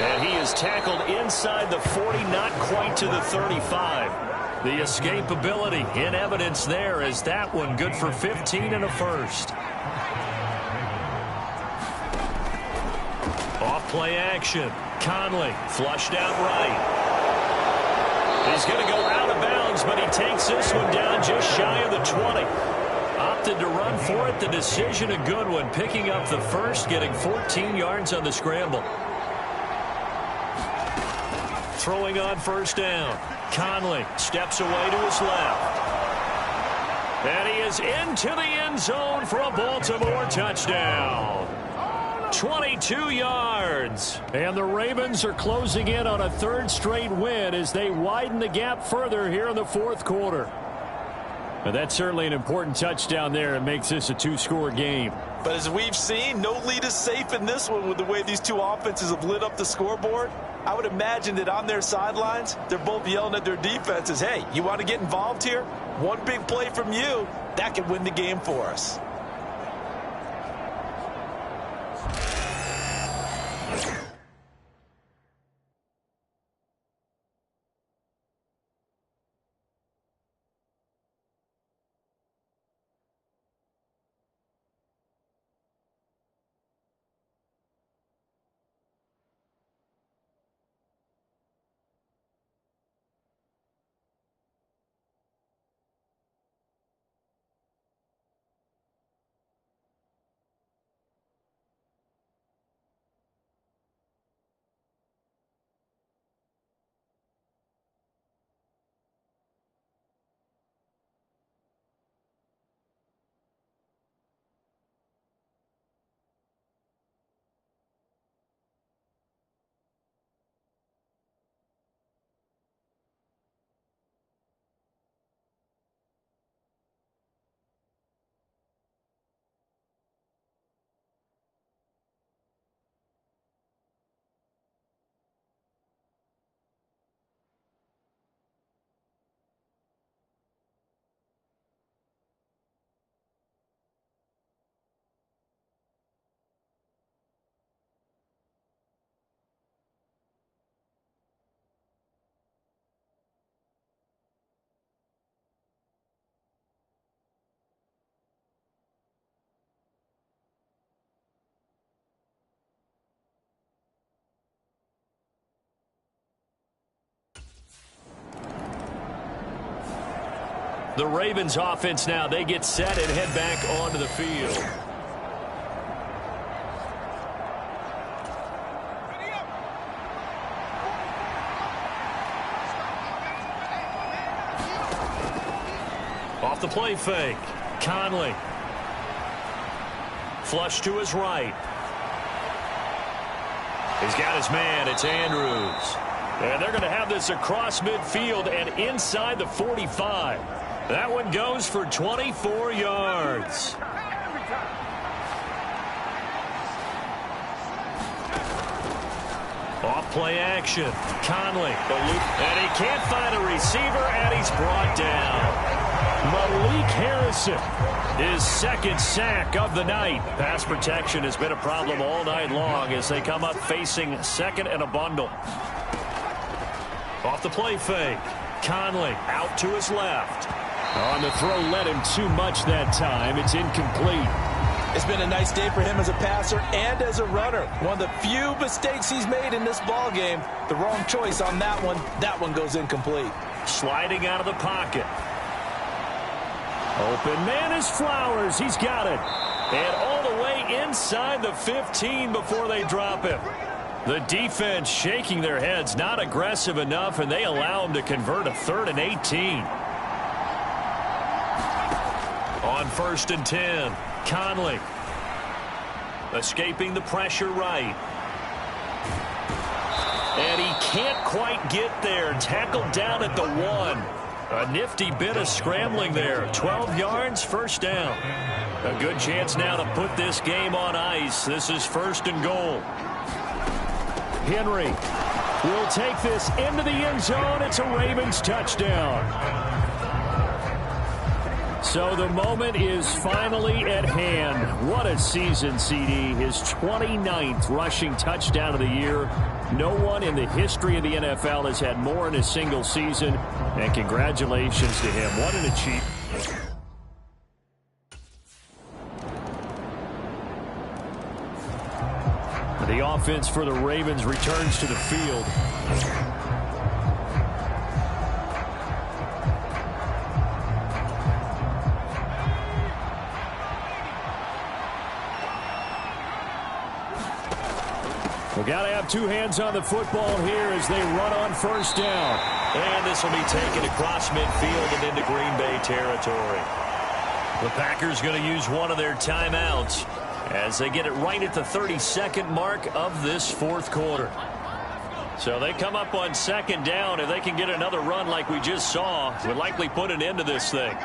And he is tackled inside the 40, not quite to the 35. The escapability in evidence there as that one good for 15 and a 1st. Off play action. Conley flushed out right. He's going to go out of bounds, but he takes this one down just shy of the 20. Opted to run for it. The decision a good one. Picking up the 1st, getting 14 yards on the scramble. Throwing on 1st down. Conley steps away to his left. And he is into the end zone for a Baltimore touchdown. 22 yards. And the Ravens are closing in on a 3rd straight win as they widen the gap further here in the 4th quarter. And that's certainly an important touchdown there. It makes this a 2-score game. But as we've seen, no lead is safe in this one with the way these two offenses have lit up the scoreboard. I would imagine that on their sidelines, they're both yelling at their defenses, hey, you want to get involved here? One big play from you, that could win the game for us. The Ravens offense now, they get set and head back onto the field. Off the play fake. Conley. Flush to his right. He's got his man. It's Andrews. And they're going to have this across midfield and inside the 45. That one goes for 24 yards. Off play action. Conley. And he can't find a receiver, and he's brought down. Malik Harrison, his second sack of the night. Pass protection has been a problem all night long as they come up facing second and a bundle. Off the play fake. Conley out to his left. On the throw led him too much that time. It's incomplete. It's been a nice day for him as a passer and as a runner. One of the few mistakes he's made in this ball game. The wrong choice on that one. That one goes incomplete. Sliding out of the pocket. Open man is Flowers. He's got it. And all the way inside the 15 before they drop him. The defense shaking their heads, not aggressive enough, and they allow him to convert a 3rd and 18. On 1st and 10, Conley. Escaping the pressure right. And he can't quite get there. Tackled down at the 1. A nifty bit of scrambling there. 12 yards, first down. A good chance now to put this game on ice. This is 1st and goal. Henry will take this into the end zone. It's a Ravens touchdown. So the moment is finally at hand. What a season, CD. His 29th rushing touchdown of the year. No one in the history of the NFL has had more in a single season. And congratulations to him. What an achievement. The offense for the Ravens returns to the field. We've got to have two hands on the football here as they run on 1st down. And this will be taken across midfield and into Green Bay territory. The Packers going to use one of their timeouts as they get it right at the 32nd mark of this 4th quarter. So they come up on 2nd down. If they can get another run like we just saw, would likely put an end to this thing.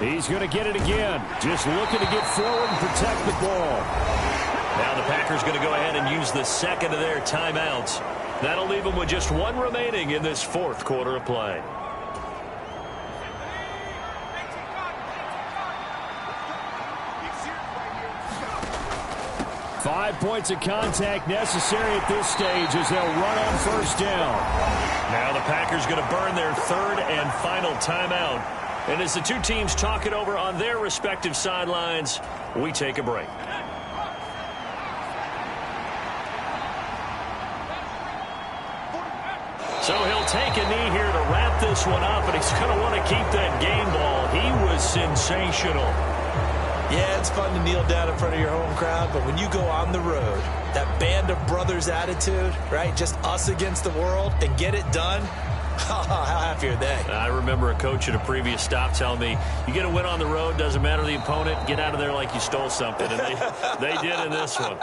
He's going to get it again. Just looking to get forward and protect the ball. Now the Packers going to go ahead and use the 2nd of their timeouts. That'll leave them with just one remaining in this 4th quarter of play. 5 points of contact necessary at this stage as they'll run on 1st down. Now the Packers going to burn their 3rd and final timeout. And as the two teams talk it over on their respective sidelines, we take a break. So he'll take a knee here to wrap this one up, and he's going to want to keep that game ball. He was sensational. Yeah, it's fun to kneel down in front of your home crowd, but when you go on the road, that band of brothers attitude, right, just us against the world, and get it done, how happy are they? I remember a coach at a previous stop telling me, you get a win on the road, doesn't matter the opponent, get out of there like you stole something. And they did in this one.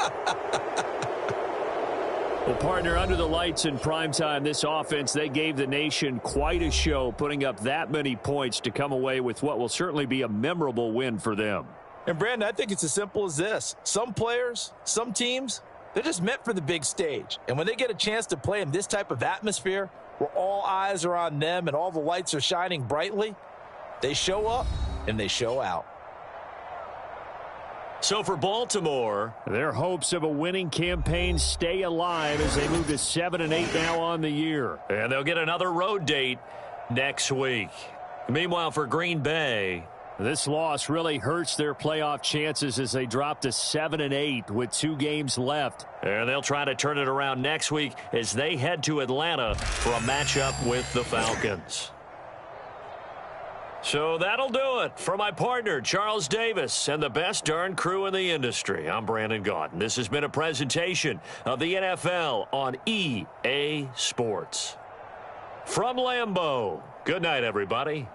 Well, partner, under the lights in primetime, this offense, they gave the nation quite a show, putting up that many points to come away with what will certainly be a memorable win for them. And, Brandon, I think it's as simple as this. Some players, some teams, they're just meant for the big stage. And when they get a chance to play in this type of atmosphere, where all eyes are on them and all the lights are shining brightly, they show up and they show out. So for Baltimore, their hopes of a winning campaign stay alive as they move to 7-8 now on the year. And they'll get another road date next week. Meanwhile, for Green Bay, This loss really hurts their playoff chances as they drop to 7-8 with 2 games left. And they'll try to turn it around next week as they head to Atlanta for a matchup with the Falcons. So that'll do it for my partner, Charles Davis, and the best darn crew in the industry. I'm Brandon Gaudin. This has been a presentation of the NFL on EA Sports. From Lambeau, good night, everybody.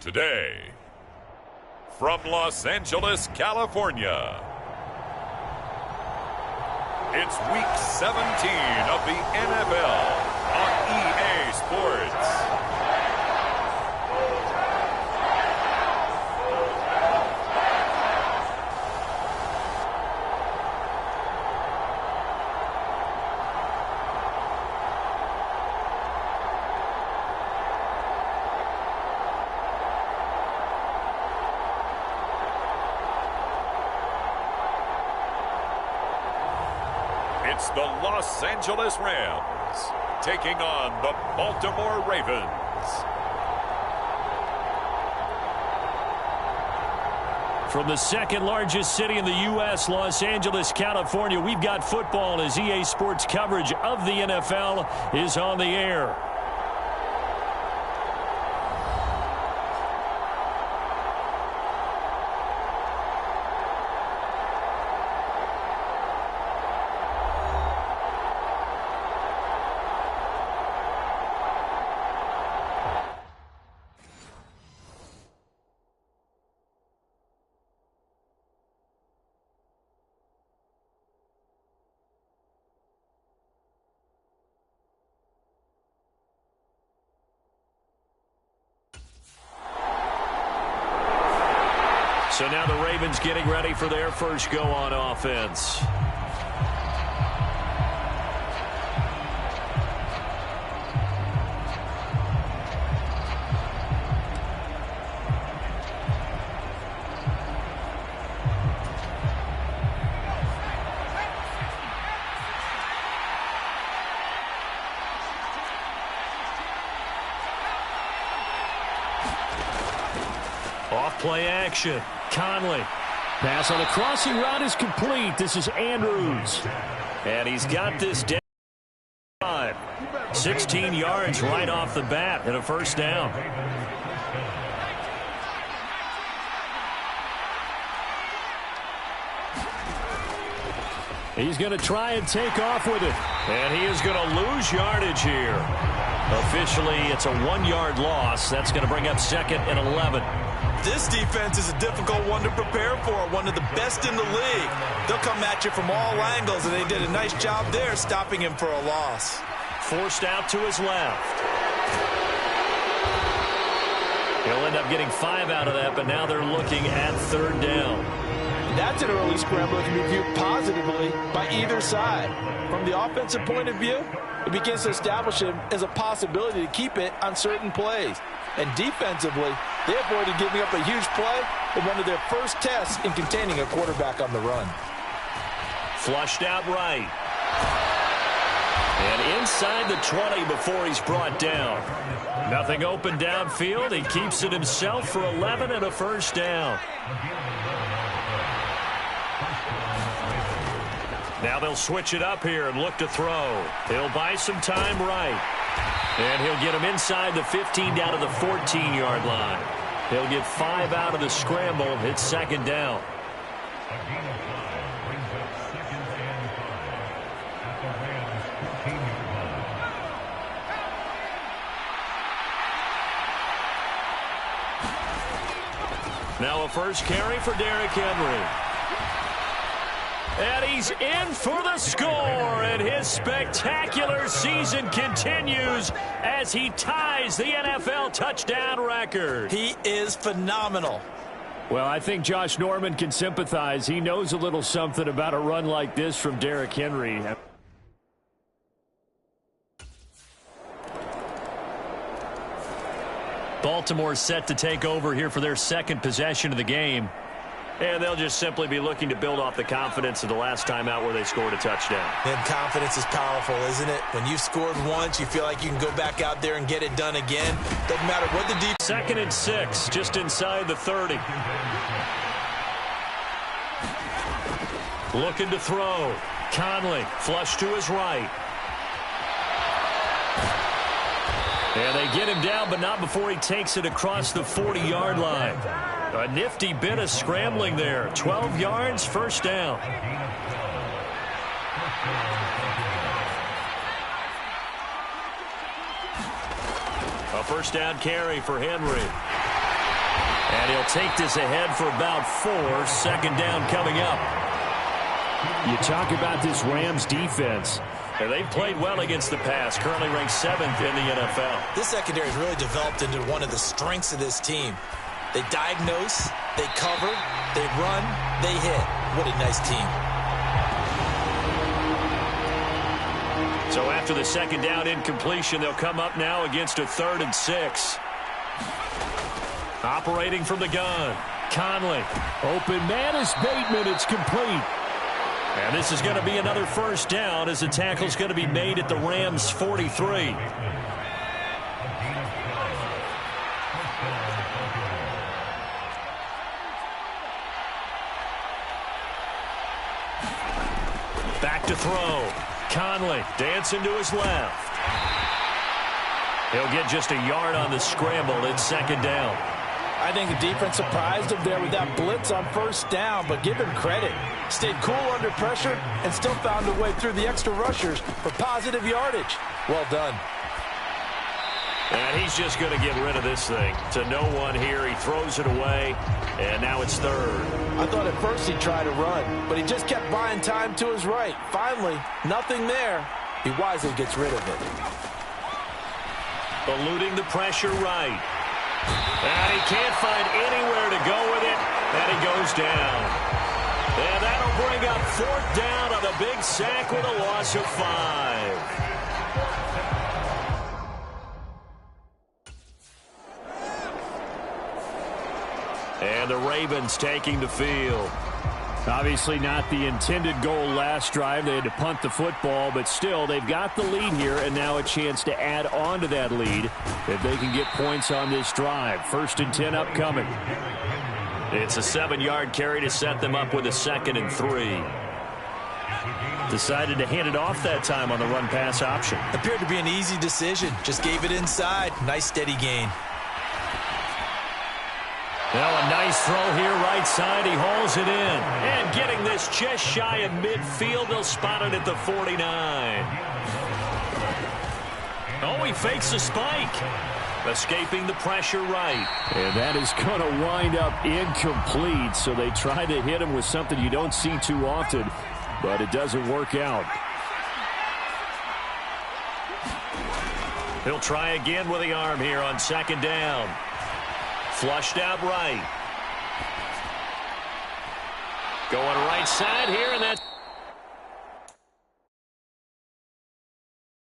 Today, from Los Angeles, California, it's Week 17 of the NFL on EA Sports. It's the Los Angeles Rams taking on the Baltimore Ravens. From the second largest city in the U.S., Los Angeles, California, we've got football as EA Sports coverage of the NFL is on the air. So now the Ravens getting ready for their first go on offense. Off play action. Conley. Pass on the crossing route is complete. This is Andrews. And he's got this down. 16 yards right off the bat and a first down. He's going to try and take off with it. And he is going to lose yardage here. Officially, it's a 1-yard loss. That's going to bring up second and 11. This defense is a difficult one to prepare for, one of the best in the league. They'll come at you from all angles, and they did a nice job there stopping him for a loss. Forced out to his left. He'll end up getting 5 out of that, but now they're looking at third down. That's an early scramble that can be viewed positively by either side. From the offensive point of view, it begins to establish him as a possibility to keep it on certain plays. And defensively, they avoided giving up a huge play in one of their first tests in containing a quarterback on the run. Flushed out right. And inside the 20 before he's brought down. Nothing open downfield. He keeps it himself for 11 and a first down. Now they'll switch it up here and look to throw. He'll buy some time right. And he'll get him inside the 15 down to the 14-yard line. He'll get 5 out of the scramble. It's second down. Now a first carry for Derrick Henry. And he's in for the score, and his spectacular season continues as he ties the NFL touchdown record. He is phenomenal. Well, I think Josh Norman can sympathize. He knows a little something about a run like this from Derrick Henry. Baltimore set to take over here for their second possession of the game. And they'll just simply be looking to build off the confidence of the last time out where they scored a touchdown. And confidence is powerful, isn't it? When you've scored once, you feel like you can go back out there and get it done again. Doesn't matter what the defense. Second and 6, just inside the 30. Looking to throw. Conley, flush to his right. And they get him down, but not before he takes it across the 40-yard line. A nifty bit of scrambling there. 12 yards, first down. A first down carry for Henry. And he'll take this ahead for about 4. Second down coming up. You talk about this Rams defense. And they've played well against the pass, currently ranked 7th in the NFL. This secondary has really developed into one of the strengths of this team. They diagnose, they cover, they run, they hit. What a nice team. So after the second down incompletion, they'll come up now against a 3rd and 6. Operating from the gun, Conley. Open man is Bateman. It's complete. And this is going to be another first down as the tackle's going to be made at the Rams' 43. Back to throw. Conley dancing to his left. He'll get just a yard on the scramble. It's second down. I think the defense surprised him there with that blitz on first down, but give him credit. Stayed cool under pressure and still found a way through the extra rushers for positive yardage. Well done. And he's just going to get rid of this thing. To no one here. He throws it away, and now it's 3rd. I thought at first he'd try to run, but he just kept buying time to his right. Finally, nothing there. He wisely gets rid of it. Eluding the pressure right. And he can't find anywhere to go with it, and he goes down. And that'll bring up 4th down on a big sack with a loss of 5. And the Ravens taking the field. Obviously not the intended goal last drive. They had to punt the football, but still they've got the lead here, and now a chance to add on to that lead if they can get points on this drive. 1st and 10 upcoming. It's a 7-yard carry to set them up with a 2nd and 3. Decided to hand it off that time on the run-pass option. Appeared to be an easy decision. Just gave it inside. Nice steady gain. Now a nice throw here right side. He hauls it in. And getting this just shy of midfield. They'll spot it at the 49. Oh, he fakes a spike. Escaping the pressure right. And that is going to wind up incomplete. So they try to hit him with something you don't see too often, but it doesn't work out. He'll try again with the arm here on 2nd down. Flushed out right. Going right side here, and that's